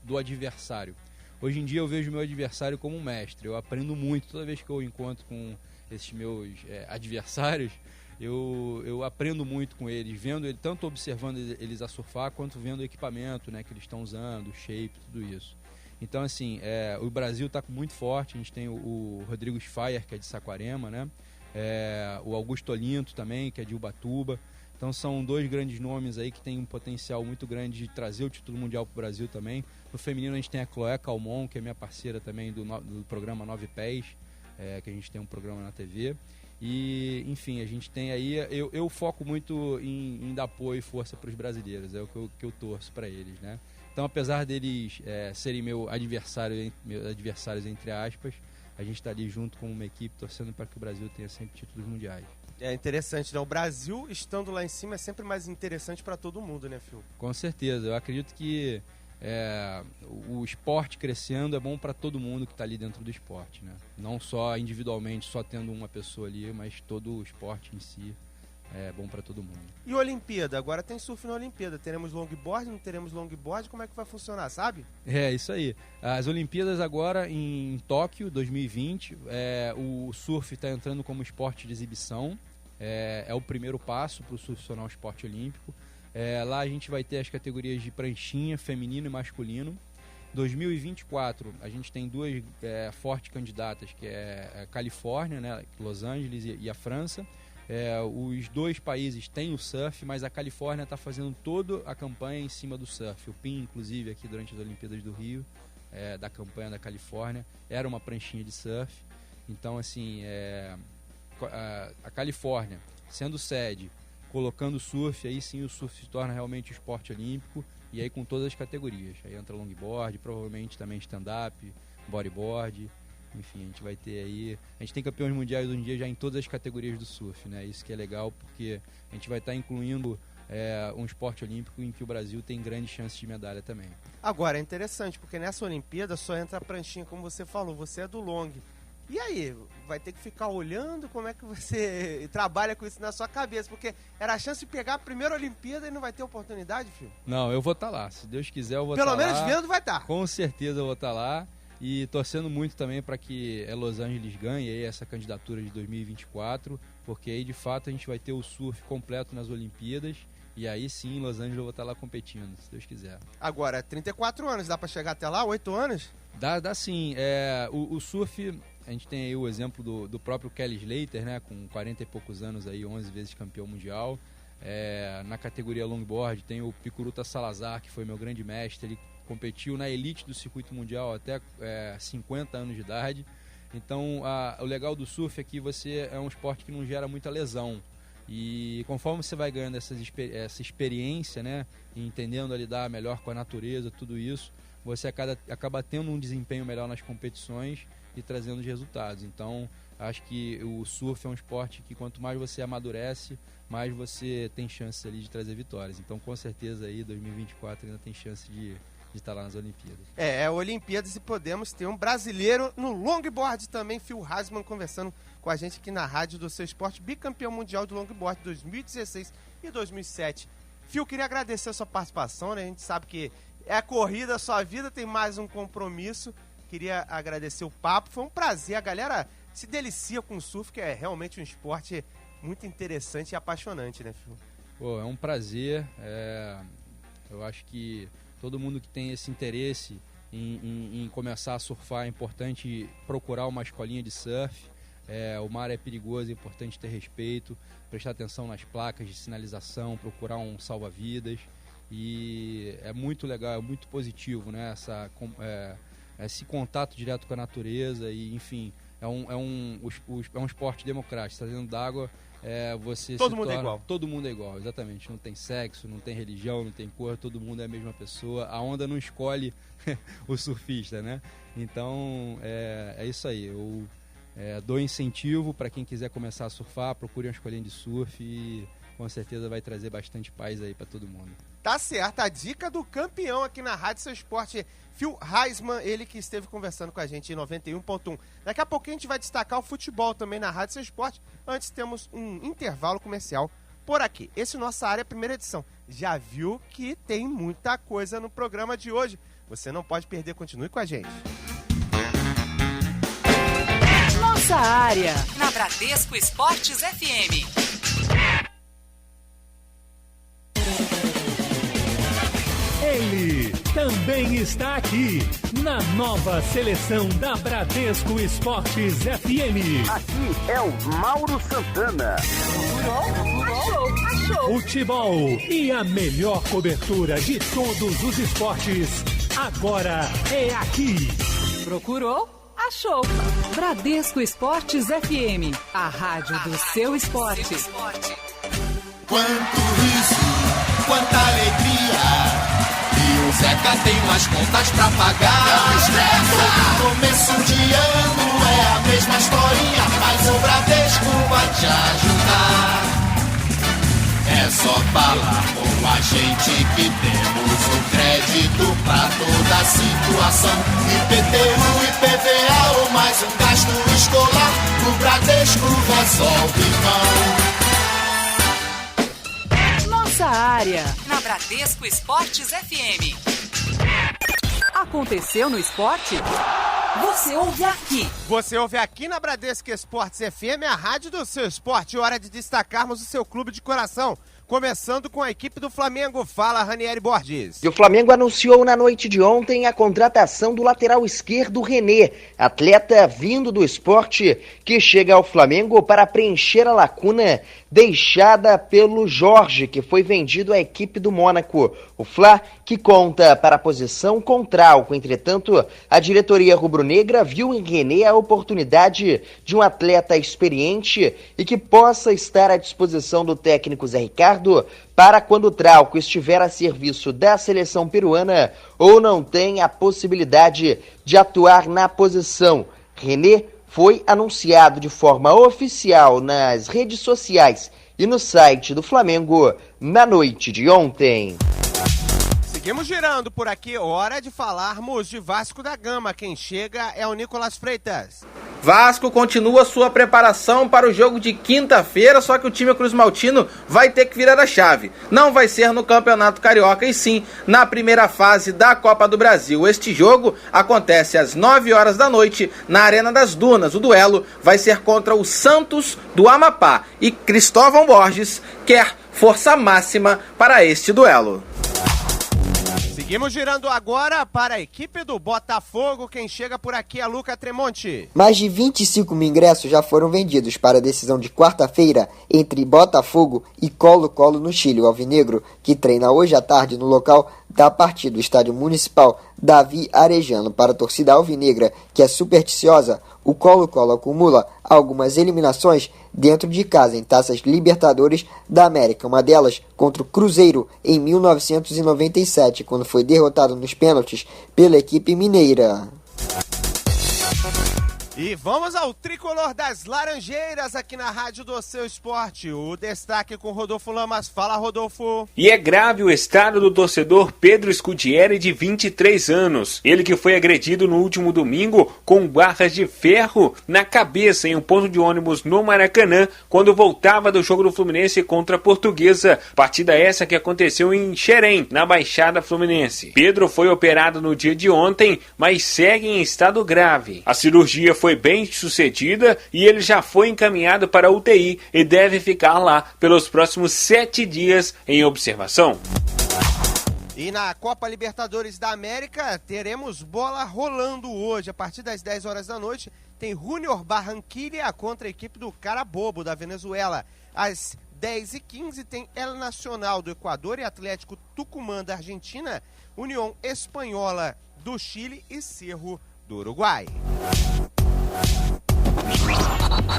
do adversário. Hoje em dia eu vejo o meu adversário como um mestre. Eu aprendo muito toda vez que eu encontro com esses meus adversários. Eu aprendo muito com eles, tanto observando eles a surfar, quanto vendo o equipamento, né, que eles estão usando, o shape, tudo isso. Então, assim, o Brasil está muito forte. A gente tem o Rodrigo Schfeier, que é de Saquarema, né? O Augusto Olinto também, que é de Ubatuba. Então são 2 grandes nomes aí que tem um potencial muito grande de trazer o título mundial para o Brasil também. No feminino a gente tem a Chloé Calmon, que é minha parceira também do programa 9 Pés, que a gente tem um programa na TV. E, enfim, a gente tem aí... Eu foco muito em dar apoio e força para os brasileiros, é o que eu torço para eles, né? Então, apesar deles serem meus adversários entre aspas, a gente está ali junto com uma equipe torcendo para que o Brasil tenha sempre títulos mundiais.
É interessante, né? O Brasil estando lá em cima é sempre mais interessante para todo mundo, né, Phil?
Com certeza. Eu acredito que o esporte crescendo é bom para todo mundo que está ali dentro do esporte, né? Não só individualmente, só tendo uma pessoa ali, mas todo o esporte em si é bom para todo mundo.
E Olimpíada? Agora tem surf na Olimpíada. Teremos longboard, não teremos longboard? Como é que vai funcionar, sabe?
Isso aí. As Olimpíadas agora em Tóquio, 2020, o surf está entrando como esporte de exibição. É o primeiro passo para o surf se tornar um esporte olímpico. Lá a gente vai ter as categorias de pranchinha, feminino e masculino. 2024 a gente tem 2 fortes candidatas, que é a Califórnia, né, Los Angeles e a França. Os 2 países têm o surf, mas a Califórnia está fazendo toda a campanha em cima do surf. O PIN, inclusive, aqui durante as Olimpíadas do Rio, da campanha da Califórnia, era uma pranchinha de surf. Então, assim, a Califórnia, sendo sede, colocando surf, aí sim o surf se torna realmente um esporte olímpico, e aí com todas as categorias. Aí entra longboard, provavelmente também stand-up, bodyboard. Enfim, a gente vai ter aí... A gente tem campeões mundiais hoje em dia já em todas as categorias do surf, né? Isso que é legal, porque a gente vai estar incluindo um esporte olímpico em que o Brasil tem grandes chances de medalha também.
Agora, é interessante, porque nessa Olimpíada só entra a pranchinha, como você falou, você é do long. E aí, vai ter que ficar olhando como é que você trabalha com isso na sua cabeça, porque era a chance de pegar a primeira Olimpíada e não vai ter oportunidade, filho?
Não, eu vou estar lá. Se Deus quiser, eu vou estar lá.
Pelo menos vendo vai estar.
Com certeza eu vou estar lá. E torcendo muito também para que Los Angeles ganhe aí essa candidatura de 2024, porque aí de fato a gente vai ter o surf completo nas Olimpíadas, e aí sim Los Angeles eu vou estar lá competindo, se Deus quiser.
Agora, 34 anos, dá para chegar até lá? 8 anos?
Dá sim. O surf, a gente tem aí o exemplo do próprio Kelly Slater, né, com 40 e poucos anos, aí, 11 vezes campeão mundial. Na categoria longboard tem o Picuruta Salazar, que foi meu grande mestre. Ele competiu na elite do circuito mundial até 50 anos de idade. Então o legal do surf é que você é um esporte que não gera muita lesão, e conforme você vai ganhando essa experiência, né, e entendendo a lidar melhor com a natureza, tudo isso, você acaba tendo um desempenho melhor nas competições e trazendo os resultados. Então acho que o surf é um esporte que quanto mais você amadurece, mais você tem chance ali de trazer vitórias. Então com certeza aí 2024 ainda tem chance de estar lá nas Olimpíadas.
Olimpíadas, e podemos ter um brasileiro no longboard também, Phil Heisman, conversando com a gente aqui na Rádio do Seu Esporte, bicampeão mundial do longboard 2016 e 2007. Phil, queria agradecer a sua participação, né? A gente sabe que é a corrida, a sua vida tem mais um compromisso. Queria agradecer o papo, foi um prazer. A galera se delicia com o surf, que é realmente um esporte muito interessante e apaixonante, né, Phil?
Pô, é um prazer. Eu acho que todo mundo que tem esse interesse em começar a surfar, é importante procurar uma escolinha de surf. O mar é perigoso, é importante ter respeito, prestar atenção nas placas de sinalização, procurar um salva-vidas. E é muito legal, é muito positivo, né? Esse contato direto com a natureza e, enfim, é um esporte democrático. Está dentro d'água,
todo mundo é igual.
Todo mundo é igual, exatamente. Não tem sexo, não tem religião, não tem cor, todo mundo é a mesma pessoa. A onda não escolhe o surfista, né? Então, é isso aí. Eu dou incentivo para quem quiser começar a surfar, procure uma escolinha de surf e com certeza vai trazer bastante paz aí para todo mundo.
Tá certo, a dica do campeão aqui na Rádio Seu Esporte, Phil Heisman, ele que esteve conversando com a gente em 91.1. Daqui a pouquinho a gente vai destacar o futebol também na Rádio Seu Esporte. Antes temos um intervalo comercial por aqui. Esse é Nossa Área, primeira edição. Já viu que tem muita coisa no programa de hoje. Você não pode perder, continue com a gente.
Nossa Área, na Bradesco Esportes FM.
Ele também está aqui na nova seleção da Bradesco Esportes FM.
Aqui é o Mauro Santana.
Futebol e a melhor cobertura de todos os esportes. Agora é aqui.
Procurou? Achou. Bradesco Esportes FM, a rádio do seu esporte.
Quanto riso, quanta alegria. E o Zeca tem umas contas pra pagar. Não estressa. Todo começo de ano é a mesma historinha, mas o Bradesco vai te ajudar. É só falar com a gente que temos o crédito pra toda situação. IPTU, IPVA ou mais um gasto escolar, o Bradesco resolve não.
Nossa Área, na Bradesco Esportes FM. Aconteceu no esporte? Você ouve aqui.
Você ouve aqui na Bradesco Esportes FM, a rádio do seu esporte. Hora de destacarmos o seu clube de coração. Começando com a equipe do Flamengo. Fala, Ranieri Borges.
E o Flamengo anunciou na noite de ontem a contratação do lateral esquerdo René, atleta vindo do esporte, que chega ao Flamengo para preencher a lacuna deixada pelo Jorge, que foi vendido à equipe do Mônaco. O Fla, que conta para a posição com Trauco. Entretanto, a diretoria rubro-negra viu em René a oportunidade de um atleta experiente e que possa estar à disposição do técnico Zé Ricardo para quando o Trauco estiver a serviço da seleção peruana ou não tem a possibilidade de atuar na posição. René foi anunciado de forma oficial nas redes sociais e no site do Flamengo na noite de ontem.
Seguimos girando por aqui, hora de falarmos de Vasco da Gama. Quem chega é o Nicolas Freitas.
Vasco continua sua preparação para o jogo de quinta-feira, só que o time cruzmaltino vai ter que virar a chave. Não vai ser no Campeonato Carioca, e sim na primeira fase da Copa do Brasil. Este jogo acontece às 9 horas da noite na Arena das Dunas. O duelo vai ser contra o Santos do Amapá e Cristóvão Borges quer força máxima para este duelo.
Seguimos girando agora para a equipe do Botafogo. Quem chega por aqui é Luca Tremonti.
Mais de 25 mil ingressos já foram vendidos para a decisão de quarta-feira entre Botafogo e Colo-Colo no Chile. O alvinegro, que treina hoje à tarde no local da partida do Estádio Municipal Davi Arejano. Para a torcida alvinegra, que é supersticiosa, o Colo-Colo acumula algumas eliminações dentro de casa em taças Libertadores da América, uma delas contra o Cruzeiro em 1997, quando foi derrotado nos pênaltis pela equipe mineira.
E vamos ao tricolor das Laranjeiras aqui na Rádio do Seu Esporte. O destaque com Rodolfo Lamas. Fala, Rodolfo.
E é grave o estado do torcedor Pedro Scudieri, de 23 anos. Ele que foi agredido no último domingo com barras de ferro na cabeça em um ponto de ônibus no Maracanã, quando voltava do jogo do Fluminense contra a Portuguesa. Partida essa que aconteceu em Xerém, na Baixada Fluminense. Pedro foi operado no dia de ontem, mas segue em estado grave. A cirurgia foi bem sucedida e ele já foi encaminhado para a UTI e deve ficar lá pelos próximos 7 dias em observação.
E na Copa Libertadores da América, teremos bola rolando hoje. A partir das 10 horas da noite, tem Junior Barranquilla contra a equipe do Carabobo, da Venezuela. Às 10h15 tem El Nacional do Equador e Atlético Tucumã da Argentina, União Espanhola do Chile e Cerro do Uruguai.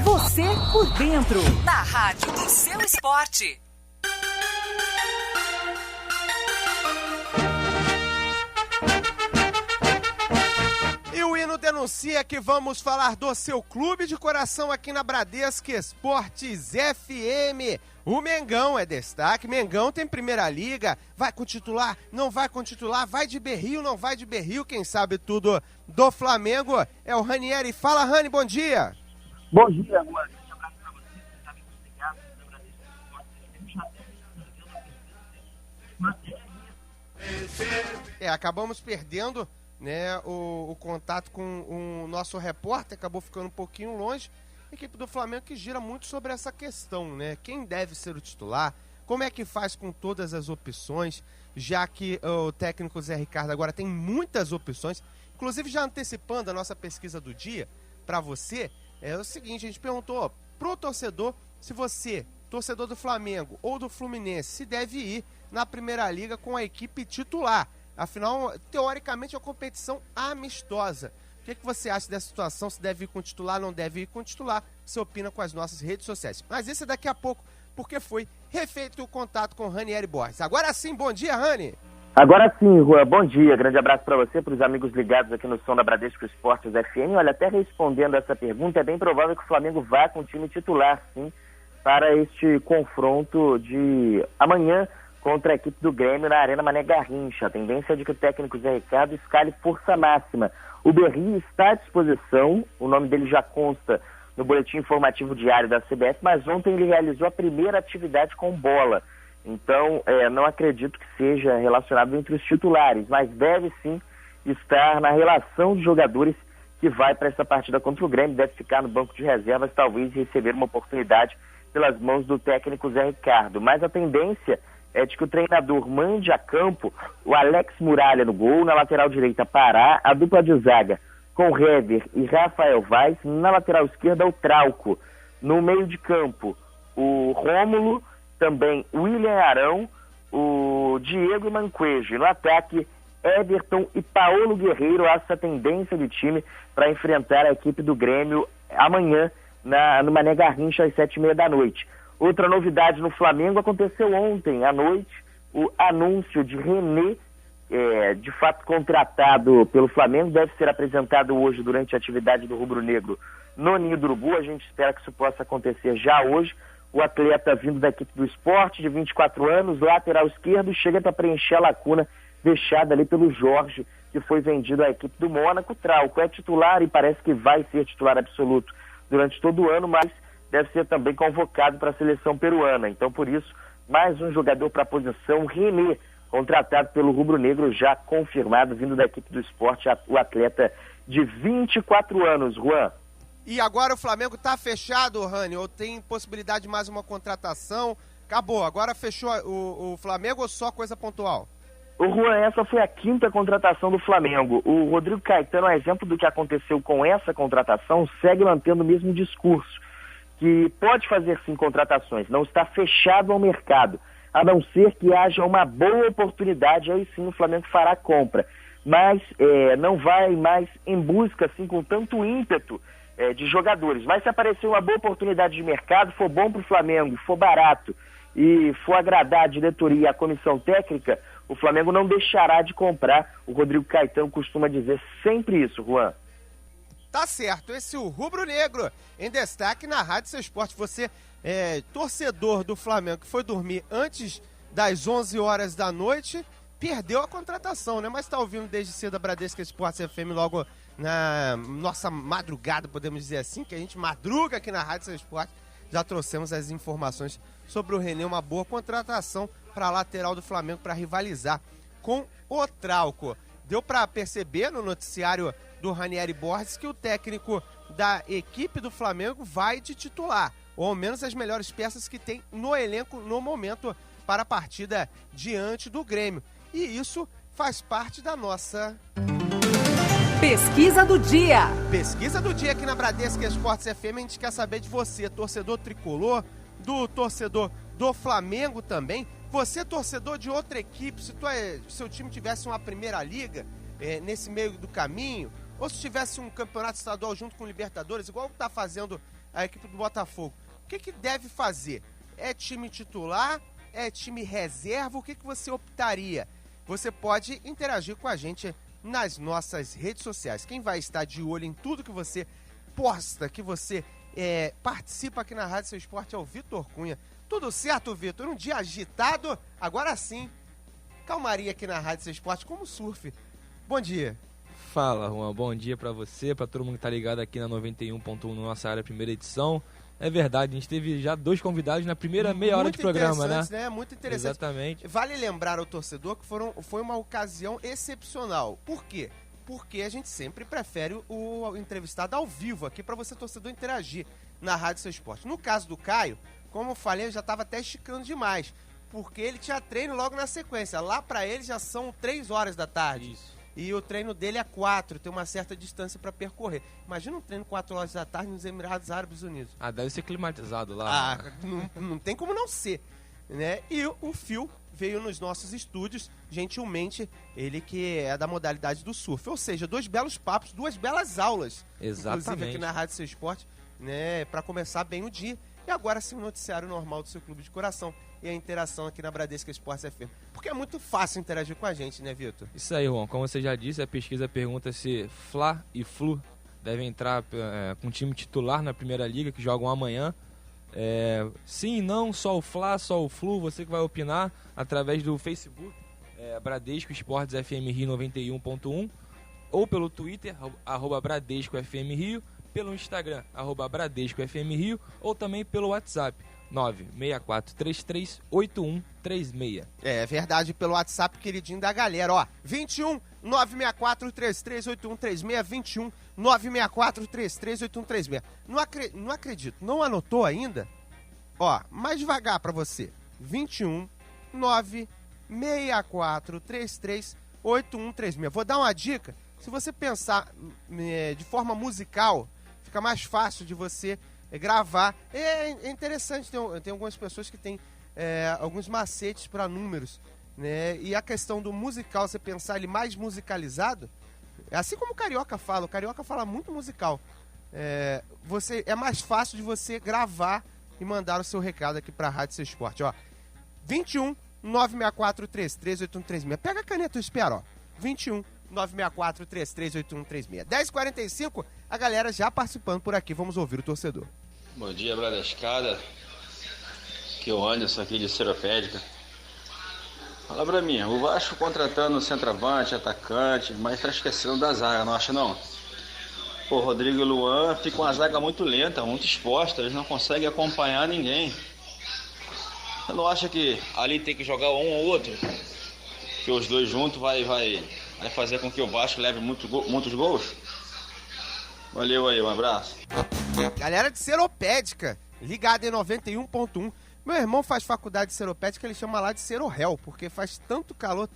Você por dentro, na rádio do seu esporte.
E o hino denuncia que vamos falar do seu clube de coração aqui na Bradesco Esportes FM. O Mengão é destaque, Mengão tem Primeira Liga, vai com titular, não vai com titular, vai de berril, não vai de berril, quem sabe tudo do Flamengo é o Ranieri. Fala, Rani, bom dia.
Bom dia, Juan. Um abraço para você, amigos ligados da Bradesco Esportes.
Acabamos perdendo, né, o contato com o nosso repórter, acabou ficando um pouquinho longe. A equipe do Flamengo que gira muito sobre essa questão, né? Quem deve ser o titular, como é que faz com todas as opções, já que o técnico Zé Ricardo agora tem muitas opções. Inclusive, já antecipando a nossa pesquisa do dia, para você, é o seguinte, a gente perguntou pro torcedor se você, torcedor do Flamengo ou do Fluminense, se deve ir na Primeira Liga com a equipe titular. Afinal, teoricamente, é uma competição amistosa. O que você acha dessa situação? Se deve ir com titular, não deve ir com titular? Você opina com as nossas redes sociais. Mas isso é daqui a pouco, porque foi refeito o contato com o Ranieri Borges. Agora sim, bom dia, Rani.
Agora sim, Juan, bom dia. Grande abraço para você, para os amigos ligados aqui no som da Bradesco Esportes FM. Olha, até respondendo essa pergunta, é bem provável que o Flamengo vá com o time titular, sim, para este confronto de amanhã contra a equipe do Grêmio na Arena Mané Garrincha. A tendência é de que o técnico Zé Ricardo escale força máxima. O Berri está à disposição, o nome dele já consta no boletim informativo diário da CBF, mas ontem ele realizou a primeira atividade com bola. Então, não acredito que seja relacionado entre os titulares, mas deve sim estar na relação de jogadores que vai para essa partida contra o Grêmio, deve ficar no banco de reservas, talvez receber uma oportunidade pelas mãos do técnico Zé Ricardo. Mas a tendência é de que o treinador mande a campo o Alex Muralha no gol, na lateral direita Pará, a dupla de zaga com Hever e Rafael Vaz, na lateral esquerda o Trauco, no meio de campo o Rômulo, também William Arão, o Diego e Manquejo, no ataque Everton e Paulo Guerreiro. Essa tendência de time para enfrentar a equipe do Grêmio amanhã no Mané Garrincha às 7h30 da noite. Outra novidade no Flamengo aconteceu ontem à noite, o anúncio de René, de fato contratado pelo Flamengo, deve ser apresentado hoje durante a atividade do Rubro Negro no Ninho do Urubu. A gente espera que isso possa acontecer já hoje. O atleta vindo da equipe do Sport, de 24 anos, lateral esquerdo, chega para preencher a lacuna deixada ali pelo Jorge, que foi vendido à equipe do Mônaco. Trauco é titular e parece que vai ser titular absoluto durante todo o ano, mas deve ser também convocado para a seleção peruana. Então, por isso, mais um jogador para a posição, René, contratado pelo Rubro Negro, já confirmado, vindo da equipe do Sport, o atleta de 24 anos, Juan.
E agora o Flamengo está fechado, Rani, ou tem possibilidade de mais uma contratação? Acabou, agora fechou o Flamengo ou só coisa pontual?
O Juan, essa foi a 5ª contratação do Flamengo. O Rodrigo Caetano, a exemplo do que aconteceu com essa contratação, segue mantendo o mesmo discurso, que pode fazer sim contratações, não está fechado ao mercado, a não ser que haja uma boa oportunidade, aí sim o Flamengo fará a compra. Mas não vai mais em busca assim com tanto ímpeto de jogadores. Mas se aparecer uma boa oportunidade de mercado, for bom para o Flamengo, for barato e for agradar a diretoria e a comissão técnica, o Flamengo não deixará de comprar. O Rodrigo Caetano costuma dizer sempre isso, Juan.
Tá certo, esse é o Rubro Negro em destaque na Rádio Seu Esporte. Você torcedor do Flamengo que foi dormir antes das 11 horas da noite, perdeu a contratação, né? Mas está ouvindo desde cedo a Bradesco Esportes FM logo na nossa madrugada, podemos dizer assim, que a gente madruga aqui na Rádio Seu Esporte. Já trouxemos as informações sobre o René, uma boa contratação para a lateral do Flamengo para rivalizar com o Trauco. Deu para perceber no noticiário do Ranieri Borges que o técnico da equipe do Flamengo vai de titular, ou ao menos as melhores peças que tem no elenco no momento para a partida diante do Grêmio. E isso faz parte da nossa...
Pesquisa do dia.
Pesquisa do dia aqui na Bradesco Esportes FM. A gente quer saber de você, torcedor tricolor, do torcedor do Flamengo também. Você, torcedor de outra equipe, se seu time tivesse uma primeira liga nesse meio do caminho, ou se tivesse um campeonato estadual junto com o Libertadores, igual está fazendo a equipe do Botafogo, o que deve fazer? É time titular? É time reserva? O que você optaria? Você pode interagir com a gente nas nossas redes sociais. Quem vai estar de olho em tudo que você posta, que você participa aqui na Rádio Seu Esporte é o Vitor Cunha. Tudo certo, Vitor? Um dia agitado, agora sim. Calmaria aqui na Rádio Seu Esporte, como surf. Bom dia.
Fala, Juan. Bom dia pra você, pra todo mundo que tá ligado aqui na 91.1 na nossa área, primeira edição. É verdade, a gente teve já 2 convidados na primeira meia hora de programa, né?
Muito interessante.
Exatamente.
Vale lembrar ao torcedor que foi uma ocasião excepcional. Por quê? Porque a gente sempre prefere o entrevistado ao vivo aqui para você, torcedor, interagir na Rádio Seu Esporte. No caso do Caio, como eu falei, eu já estava até esticando demais, porque ele tinha treino logo na sequência. Lá para ele já são 3 horas da tarde.
Isso.
E o treino dele é 4, tem uma certa distância para percorrer. Imagina um treino 4 horas da tarde nos Emirados Árabes Unidos.
Deve ser climatizado lá.
Não tem como não ser, né? E o Phil veio nos nossos estúdios, gentilmente, ele que é da modalidade do surf. Ou seja, 2 belos papos, 2 belas aulas.
Exatamente.
Inclusive aqui na Rádio Seu Esporte, né? Para começar bem o dia. E agora sim o noticiário normal do seu clube de coração e a interação aqui na Bradesco Esportes FM. Porque é muito fácil interagir com a gente, né, Vitor?
Isso aí, Juan. Como você já disse, a pesquisa pergunta se Fla e Flu devem entrar com time titular na Primeira Liga, que jogam amanhã. Sim, não, só o Fla, só o Flu, você que vai opinar através do Facebook, Bradesco Esportes FM Rio 91.1, ou pelo Twitter, @Bradesco FM Rio, pelo Instagram, @Bradesco FM Rio, ou também pelo WhatsApp, 964338136.
É verdade, pelo WhatsApp queridinho da galera, ó, 21 964338136, 21 964338136. Não acredito, não anotou ainda? Ó, mais devagar pra você, 21 964338136. Vou dar uma dica, se você pensar de forma musical, fica mais fácil de você gravar. É interessante, tem algumas pessoas que têm alguns macetes para números, né? E a questão do musical, você pensar ele mais musicalizado, assim como o Carioca fala muito musical. É mais fácil de você gravar e mandar o seu recado aqui para a Rádio Seu Esporte, ó. 21 964338136. Pega a caneta e espera, ó. 21 964338136. 10h45, a galera já participando por aqui. Vamos ouvir o torcedor.
Bom dia, Bradescada. Que é o Anderson aqui de Seropédica. Fala pra mim, o Vasco contratando centroavante, atacante, mas tá esquecendo da zaga, não acha não? Pô, Rodrigo e Luan ficam uma zaga muito lenta, muito exposta, eles não conseguem acompanhar ninguém. Você não acha que ali tem que jogar um ou outro? Que os dois juntos vai fazer com que o Vasco leve muitos gols? Valeu aí, um abraço.
Galera de Seropédica, ligada em 91.1. Meu irmão faz faculdade de Seropédica, ele chama lá de Serorréu, porque faz tanto calor,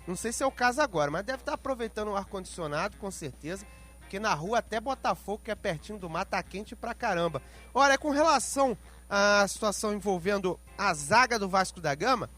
não sei se é o caso agora, mas deve estar aproveitando o ar-condicionado, com certeza, porque na rua até Botafogo, que é pertinho do mar, tá quente pra caramba. Olha, com relação à situação envolvendo a zaga do Vasco da Gama,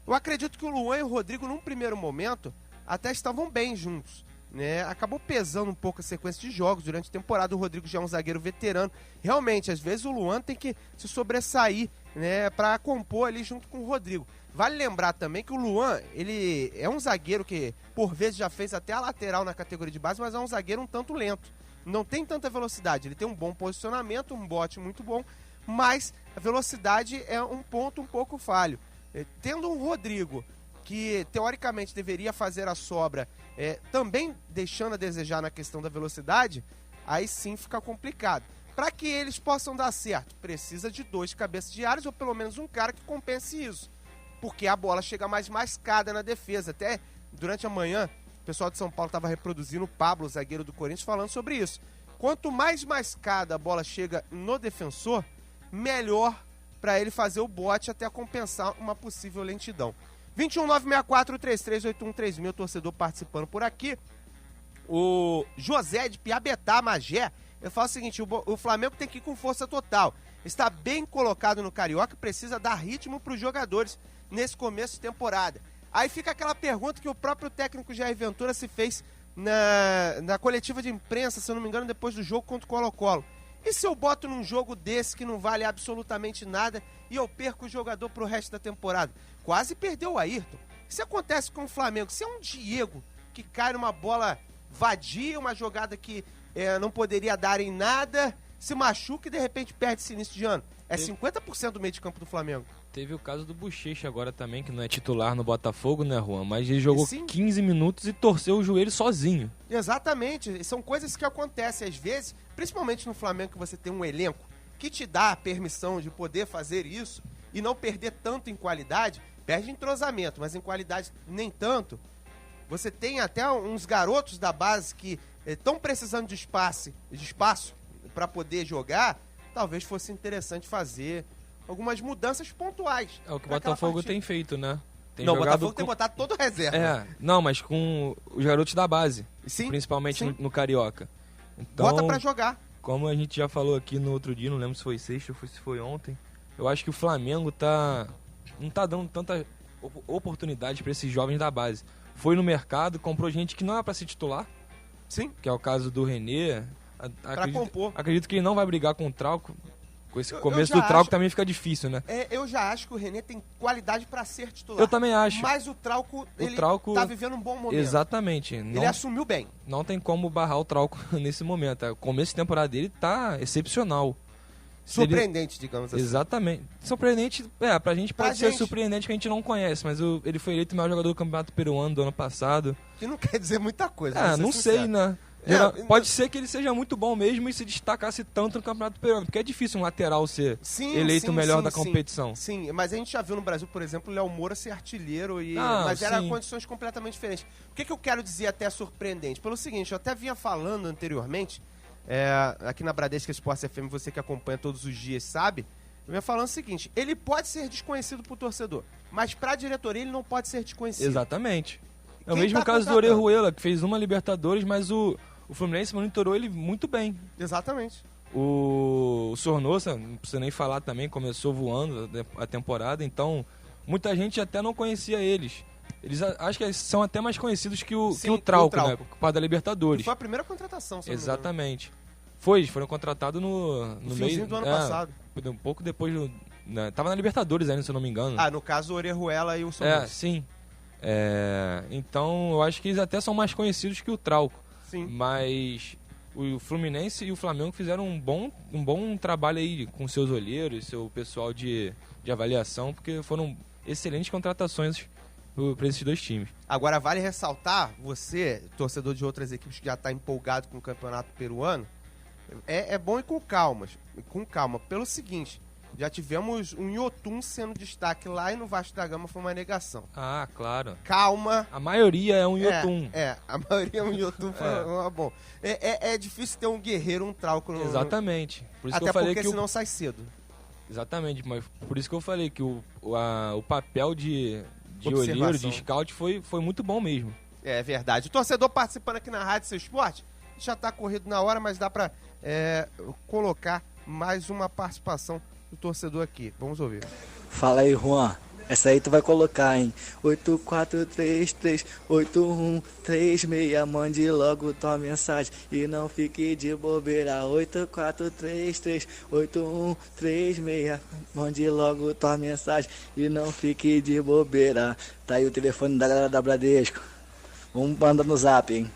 eu acredito que o Luan e o Rodrigo, num primeiro momento, até estavam bem juntos, né? Acabou pesando um pouco a sequência de jogos durante a temporada. O Rodrigo já é um zagueiro veterano. Realmente, às vezes o Luan tem que se sobressair, né, para compor ali junto com o Rodrigo. Vale lembrar também que o Luan, ele é um zagueiro que por vezes já fez até a lateral na categoria de base, mas é um zagueiro um tanto lento. Não tem tanta velocidade. Ele tem um bom posicionamento, um bote muito bom, mas a velocidade é um ponto um pouco falho. Tendo um Rodrigo que teoricamente deveria fazer a sobra, também deixando a desejar na questão da velocidade, aí sim fica complicado. Para que eles possam dar certo, precisa de 2 cabeças de áreas ou pelo menos um cara que compense isso, porque a bola chega mais mascada na defesa. Até durante a manhã, o pessoal de São Paulo estava reproduzindo o Pablo, zagueiro do Corinthians, falando sobre isso. Quanto mais mascada a bola chega no defensor, melhor para ele fazer o bote até compensar uma possível lentidão. 21964-33813000, torcedor participando por aqui. O José de Piabetá, Magé, ele fala o seguinte: o Flamengo tem que ir com força total. Está bem colocado no Carioca e precisa dar ritmo para os jogadores nesse começo de temporada. Aí fica aquela pergunta que o próprio técnico Jair Ventura se fez na coletiva de imprensa, se eu não me engano, depois do jogo contra o Colo-Colo. E se eu boto num jogo desse que não vale absolutamente nada e eu perco o jogador pro resto da temporada? Quase perdeu o Ayrton. Isso acontece com o Flamengo. Se é um Diego que cai numa bola vadia, uma jogada que não poderia dar em nada, se machuca e de repente perde esse início de ano. É 50% do meio de campo do Flamengo.
Teve o caso do Bochecha agora também, que não é titular no Botafogo, né, Juan? Mas ele jogou 15 minutos e torceu o joelho sozinho.
Exatamente. São coisas que acontecem às vezes, principalmente no Flamengo, que você tem um elenco que te dá a permissão de poder fazer isso e não perder tanto em qualidade. Perde entrosamento, mas em qualidade nem tanto. Você tem até uns garotos da base que estão precisando de espaço para poder jogar. Talvez fosse interessante fazer algumas mudanças pontuais.
É o que o Botafogo tem feito, né?
O Botafogo tem botado todo reserva.
Não, mas com os garotos da base. Sim, principalmente no Carioca. Então,
bota pra jogar.
Como a gente já falou aqui no outro dia, não lembro se foi sexta ou se foi ontem, eu acho que o Flamengo não tá dando tanta oportunidade para esses jovens da base. Foi no mercado, comprou gente que não é para ser titular.
Sim.
Que é o caso do René.
Compor.
Acredito que ele não vai brigar com o Trauco. Com esse começo do Trauco também fica difícil, né?
Eu já acho que o René tem qualidade para ser titular.
Eu também acho.
Mas o Trauco tá vivendo um bom momento.
Exatamente.
Ele assumiu bem.
Não tem como barrar o Trauco nesse momento. O começo de temporada dele tá excepcional.
Surpreendente, digamos assim.
Exatamente. Surpreendente, pra gente pode ser surpreendente que a gente não conhece, mas ele foi eleito o melhor jogador do Campeonato Peruano do ano passado.
Que não quer dizer muita coisa.
Não sei, né? Pode ser que ele seja muito bom mesmo e se destacasse tanto no Campeonato Peruano, porque é difícil um lateral ser eleito o melhor da competição.
Sim, mas a gente já viu no Brasil, por exemplo, o Léo Moura ser artilheiro, mas eram condições completamente diferentes. O que eu quero dizer até surpreendente? Pelo seguinte, eu até vinha falando anteriormente, aqui na Bradesco Esportes FM, você que acompanha todos os dias sabe, eu vinha falando o seguinte: ele pode ser desconhecido pro torcedor, mas pra diretoria ele não pode ser desconhecido.
Exatamente. É o mesmo caso do Orejuela, que fez uma Libertadores, mas o Fluminense monitorou ele muito bem.
Exatamente.
O Sornosa, não precisa nem falar também, começou voando a temporada, então muita gente até não conhecia eles. Eles acho que eles são até mais conhecidos que o Trauco, né? Por causa da Libertadores.
Foi a primeira contratação,
exatamente. Foram contratados no
meio do ano passado.
Um pouco depois tava na Libertadores ainda, se eu não me engano.
No caso o Orejuela e o Sornosa.
Sim. Então eu acho que eles até são mais conhecidos que o Trauco.
Sim.
Mas o Fluminense e o Flamengo fizeram um bom trabalho aí com seus olheiros, seu pessoal de avaliação, porque foram excelentes contratações para esses dois times.
Agora vale ressaltar, você, torcedor de outras equipes que já está empolgado com o campeonato peruano, é bom ir com calma, pelo seguinte: já tivemos um Yotun sendo destaque lá e no Vasco da Gama foi uma negação.
Claro.
Calma.
A maioria é um Yotun.
A maioria é um Yotun. Bom, é difícil ter um guerreiro, um Trauco.
Exatamente. Por isso
até
que eu falei
porque senão sai cedo.
Exatamente, mas por isso que eu falei que o papel de olheiro, de scout foi muito bom mesmo.
É verdade. O torcedor participando aqui na Rádio Seu Esporte já está corrido na hora, mas dá para colocar mais uma participação do torcedor aqui. Vamos ouvir.
Fala aí, Juan. Essa aí tu vai colocar, hein? 8433-8136. Mande logo tua mensagem e não fique de bobeira. 8433-8136. Mande logo tua mensagem e não fique de bobeira. Tá aí o telefone da galera da Bradesco. Vamos mandar no zap, hein?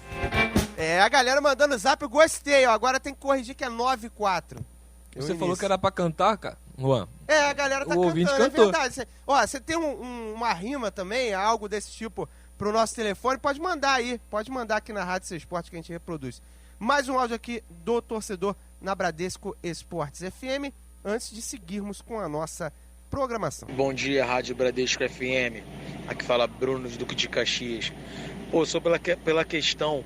A galera mandando zap, eu gostei, ó. Agora tem que corrigir que é 94.
Você falou que era pra cantar, cara, Juan?
A galera tá cantando, é verdade. Você tem uma rima também, algo desse tipo, pro nosso telefone, pode mandar aí. Pode mandar aqui na Rádio Seu Esporte que a gente reproduz. Mais um áudio aqui do torcedor na Bradesco Esportes FM, antes de seguirmos com a nossa programação.
Bom dia, Rádio Bradesco FM. Aqui fala Bruno de Duque de Caxias. Só pela questão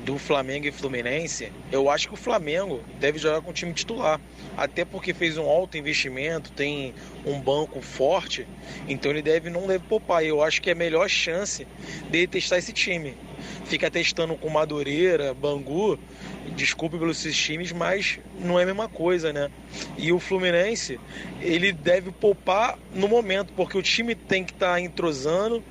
do Flamengo e Fluminense, eu acho que o Flamengo deve jogar com o time titular, até porque fez um alto investimento, tem um banco forte, então ele não deve poupar. Eu acho que é a melhor chance de testar esse time. Fica testando com Madureira, Bangu, desculpe pelos esses times, mas não é a mesma coisa, né? E o Fluminense, ele deve poupar no momento, porque o time tem que estar entrosando,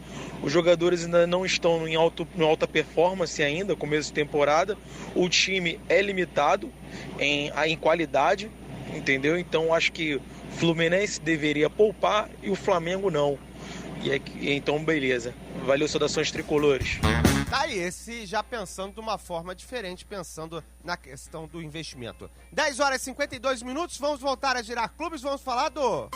os jogadores ainda não estão em alta performance ainda, começo de temporada, o time é limitado em qualidade, entendeu? Então acho que o Fluminense deveria poupar e o Flamengo não. Então beleza, valeu, saudações tricolores.
Tá aí, esse já pensando de uma forma diferente, pensando na questão do investimento. 10 horas e 52 minutos, vamos voltar a girar clubes, vamos falar do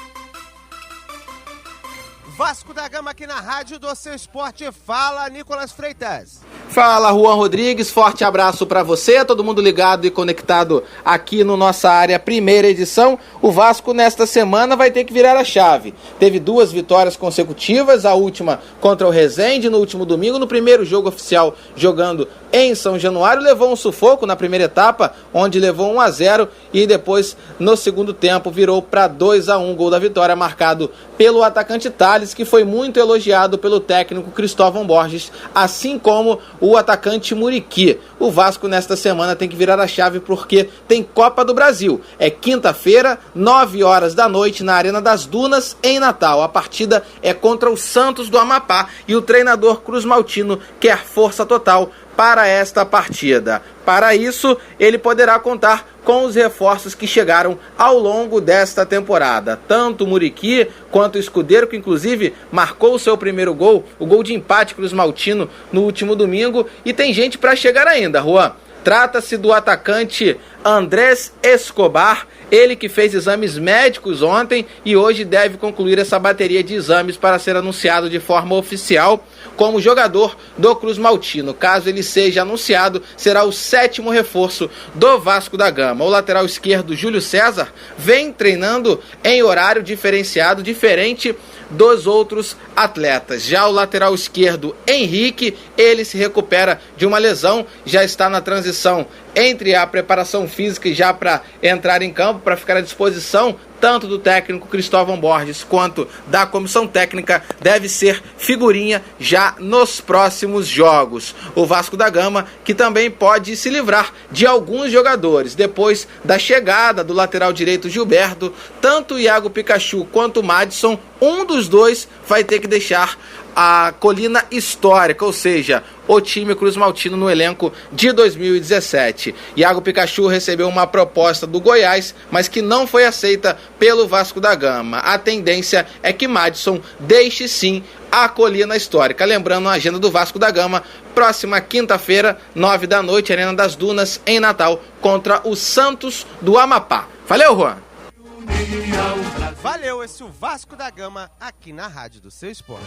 Vasco da Gama aqui na Rádio do Seu Esporte. Fala, Nicolas Freitas.
Fala, Juan Rodrigues, forte abraço pra você, todo mundo ligado e conectado aqui no Nossa Área, primeira edição. O Vasco nesta semana vai ter que virar a chave. Teve 2 vitórias consecutivas, a última contra o Resende no último domingo, no primeiro jogo oficial jogando em São Januário, levou um sufoco na primeira etapa, onde levou 1-0 e depois no segundo tempo virou para 2-1, gol da vitória marcado pelo atacante Thales, que foi muito elogiado pelo técnico Cristóvão Borges, assim como o atacante Muriqui. O Vasco nesta semana tem que virar a chave porque tem Copa do Brasil. É quinta-feira, 9 horas da noite, na Arena das Dunas, em Natal. A partida é contra o Santos do Amapá e o treinador Cruz Maltino quer força total para esta partida. Para isso, ele poderá contar com os reforços que chegaram ao longo desta temporada. Tanto o Muriqui quanto o Escudeiro, que inclusive marcou o seu primeiro gol, o gol de empate Cruz Maltino no último domingo, e tem gente para chegar ainda, Juan. Trata-se do atacante Andrés Escobar, ele que fez exames médicos ontem e hoje deve concluir essa bateria de exames para ser anunciado de forma oficial como jogador do Cruz Maltino. Caso ele seja anunciado, será o 7º reforço do Vasco da Gama. O lateral esquerdo, Júlio César, vem treinando em horário diferenciado, diferente dos outros atletas. Já o lateral esquerdo, Henrique, ele se recupera de uma lesão, já está na transição entre a preparação física e já para entrar em campo, para ficar à disposição tanto do técnico Cristóvão Borges quanto da comissão técnica, deve ser figurinha já nos próximos jogos. O Vasco da Gama, que também pode se livrar de alguns jogadores. Depois da chegada do lateral direito Gilberto, tanto o Iago Pikachu quanto o Madison, um dos dois vai ter que deixar a colina histórica, ou seja, o time Cruz Maltino no elenco de 2017. Iago Pikachu recebeu uma proposta do Goiás, mas que não foi aceita pelo Vasco da Gama. A tendência é que Madison deixe sim a colina histórica. Lembrando a agenda do Vasco da Gama, próxima quinta-feira, 9 da noite, Arena das Dunas, em Natal, contra o Santos do Amapá. Valeu, Juan!
Valeu, esse é o Vasco da Gama aqui na Rádio do Seu Esporte.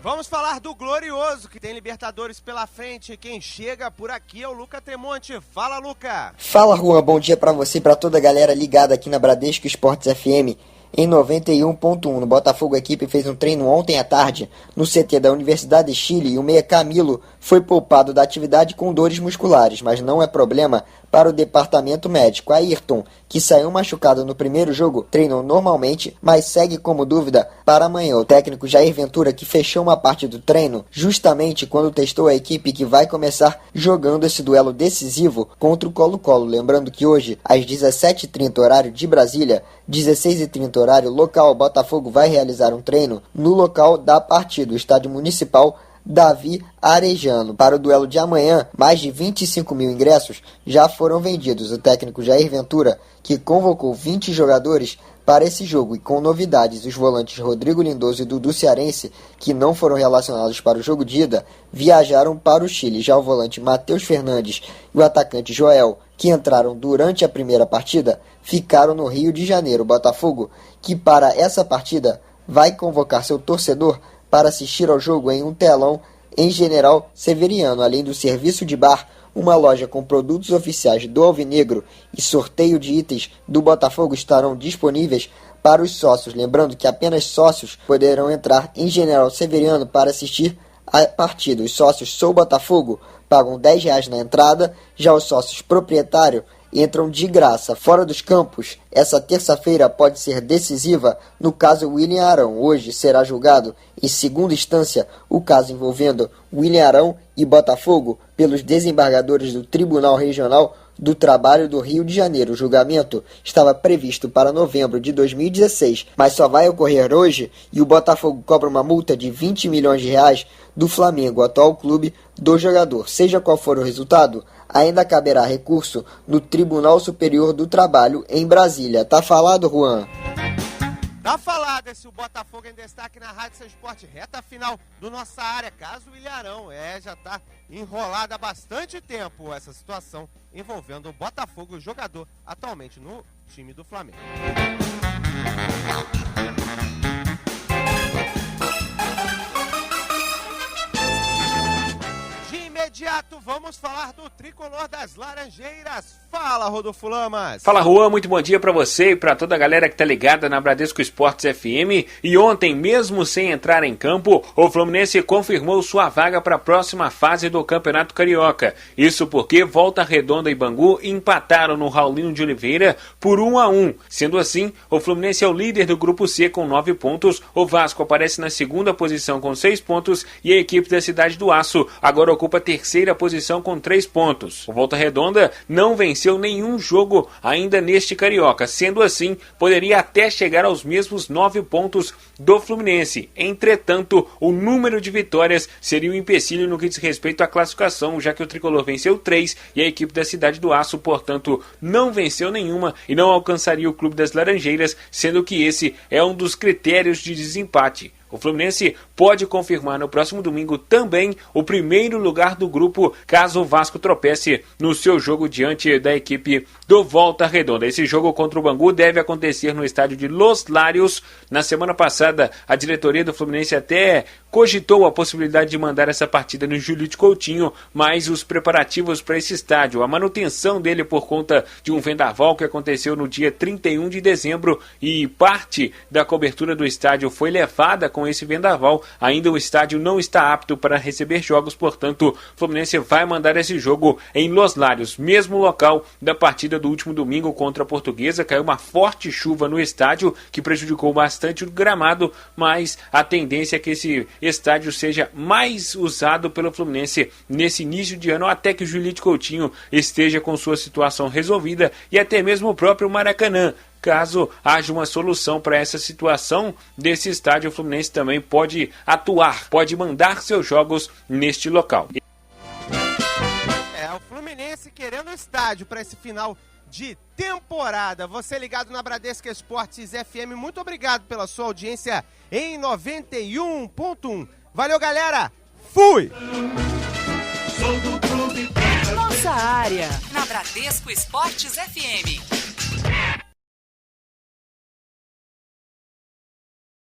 Vamos falar do Glorioso, que tem Libertadores pela frente. Quem chega por aqui é o Luca Tremonti. Fala, Luca!
Fala, Juan. Bom dia pra você e pra toda a galera ligada aqui na Bradesco Esportes FM. Em 91.1, no Botafogo, a equipe fez um treino ontem à tarde no CT da Universidade de Chile e o meia Camilo foi poupado da atividade com dores musculares, mas não é problema para o departamento médico. Ayrton, que saiu machucado no primeiro jogo, treinou normalmente, mas segue como dúvida para amanhã. O técnico Jair Ventura, que fechou uma parte do treino justamente quando testou a equipe que vai começar jogando esse duelo decisivo contra o Colo-Colo. Lembrando que hoje, às 17h30 horário de Brasília, 16h30 horário local, o Botafogo vai realizar um treino no local da partida, o Estádio Municipal Davi Arejano. Para o duelo de amanhã, mais de 25 mil ingressos já foram vendidos. O técnico Jair Ventura, que convocou 20 jogadores para esse jogo, e com novidades, os volantes Rodrigo Lindoso e Dudu Cearense, que não foram relacionados para o jogo de ida, viajaram para o Chile. Já o volante Matheus Fernandes e o atacante Joel, que entraram durante a primeira partida, ficaram no Rio de Janeiro. O Botafogo, que para essa partida vai convocar seu torcedor para assistir ao jogo em um telão em General Severiano, além do serviço de bar, uma loja com produtos oficiais do Alvinegro e sorteio de itens do Botafogo estarão disponíveis para os sócios. Lembrando que apenas sócios poderão entrar em General Severiano para assistir a partida. Os sócios Sou Botafogo pagam R$10 na entrada, já os sócios proprietários entram de graça. Fora dos campos, essa terça-feira pode ser decisiva no caso William Arão. Hoje será julgado em segunda instância o caso envolvendo William Arão e Botafogo pelos desembargadores do Tribunal Regional do Trabalho do Rio de Janeiro. O julgamento estava previsto para novembro de 2016, mas só vai ocorrer hoje e o Botafogo cobra uma multa de R$20 milhões do Flamengo, atual clube do jogador. Seja qual for o resultado, ainda caberá recurso no Tribunal Superior do Trabalho em Brasília. Tá falado, Juan?
Tá falado esse o Botafogo em destaque na Rádio Seu Esporte, reta final do Nossa Área, caso Ilharão. Já tá enrolada há bastante tempo essa situação envolvendo o Botafogo, jogador atualmente no time do Flamengo. Imediato, vamos falar do tricolor das Laranjeiras. Fala, Rodolfo Lamas.
Fala, Juan, muito bom dia pra você e pra toda a galera que tá ligada na Bradesco Esportes FM. E ontem, mesmo sem entrar em campo, o Fluminense confirmou sua vaga para a próxima fase do Campeonato Carioca. Isso porque Volta Redonda e Bangu empataram no Raulino de Oliveira por 1-1. Sendo assim, o Fluminense é o líder do Grupo C com 9 pontos, o Vasco aparece na segunda posição com 6 pontos e a equipe da Cidade do Aço agora ocupa a terceira posição com 3 pontos. O Volta Redonda não venceu nenhum jogo ainda neste Carioca. Sendo assim, poderia até chegar aos mesmos 9 pontos do Fluminense. Entretanto, o número de vitórias seria um empecilho no que diz respeito à classificação, já que o tricolor venceu 3 e a equipe da Cidade do Aço, portanto, não venceu nenhuma e não alcançaria o Clube das Laranjeiras, sendo que esse é um dos critérios de desempate. O Fluminense pode confirmar no próximo domingo também o primeiro lugar do grupo, caso o Vasco tropece no seu jogo diante da equipe do Volta Redonda. Esse jogo contra o Bangu deve acontecer no estádio de Los Lários. Na semana passada, a diretoria do Fluminense até cogitou a possibilidade de mandar essa partida no Julito Coutinho, mas os preparativos para esse estádio, a manutenção dele por conta de um vendaval que aconteceu no dia 31 de dezembro e parte da cobertura do estádio foi levada com esse vendaval, ainda o estádio não está apto para receber jogos, portanto, o Fluminense vai mandar esse jogo em Los Lários, mesmo local da partida do último domingo contra a Portuguesa. Caiu uma forte chuva no estádio que prejudicou bastante o gramado, mas a tendência é que esse estádio seja mais usado pelo Fluminense nesse início de ano, até que o Julito Coutinho esteja com sua situação resolvida e até mesmo o próprio Maracanã. Caso haja uma solução para essa situação desse estádio, o Fluminense também pode atuar, pode mandar seus jogos neste local.
O Fluminense querendo estádio para esse final de temporada. Você ligado na Bradesco Esportes FM, muito obrigado pela sua audiência em 91.1. Valeu, galera! Fui!
Nossa Área, na Bradesco Esportes FM.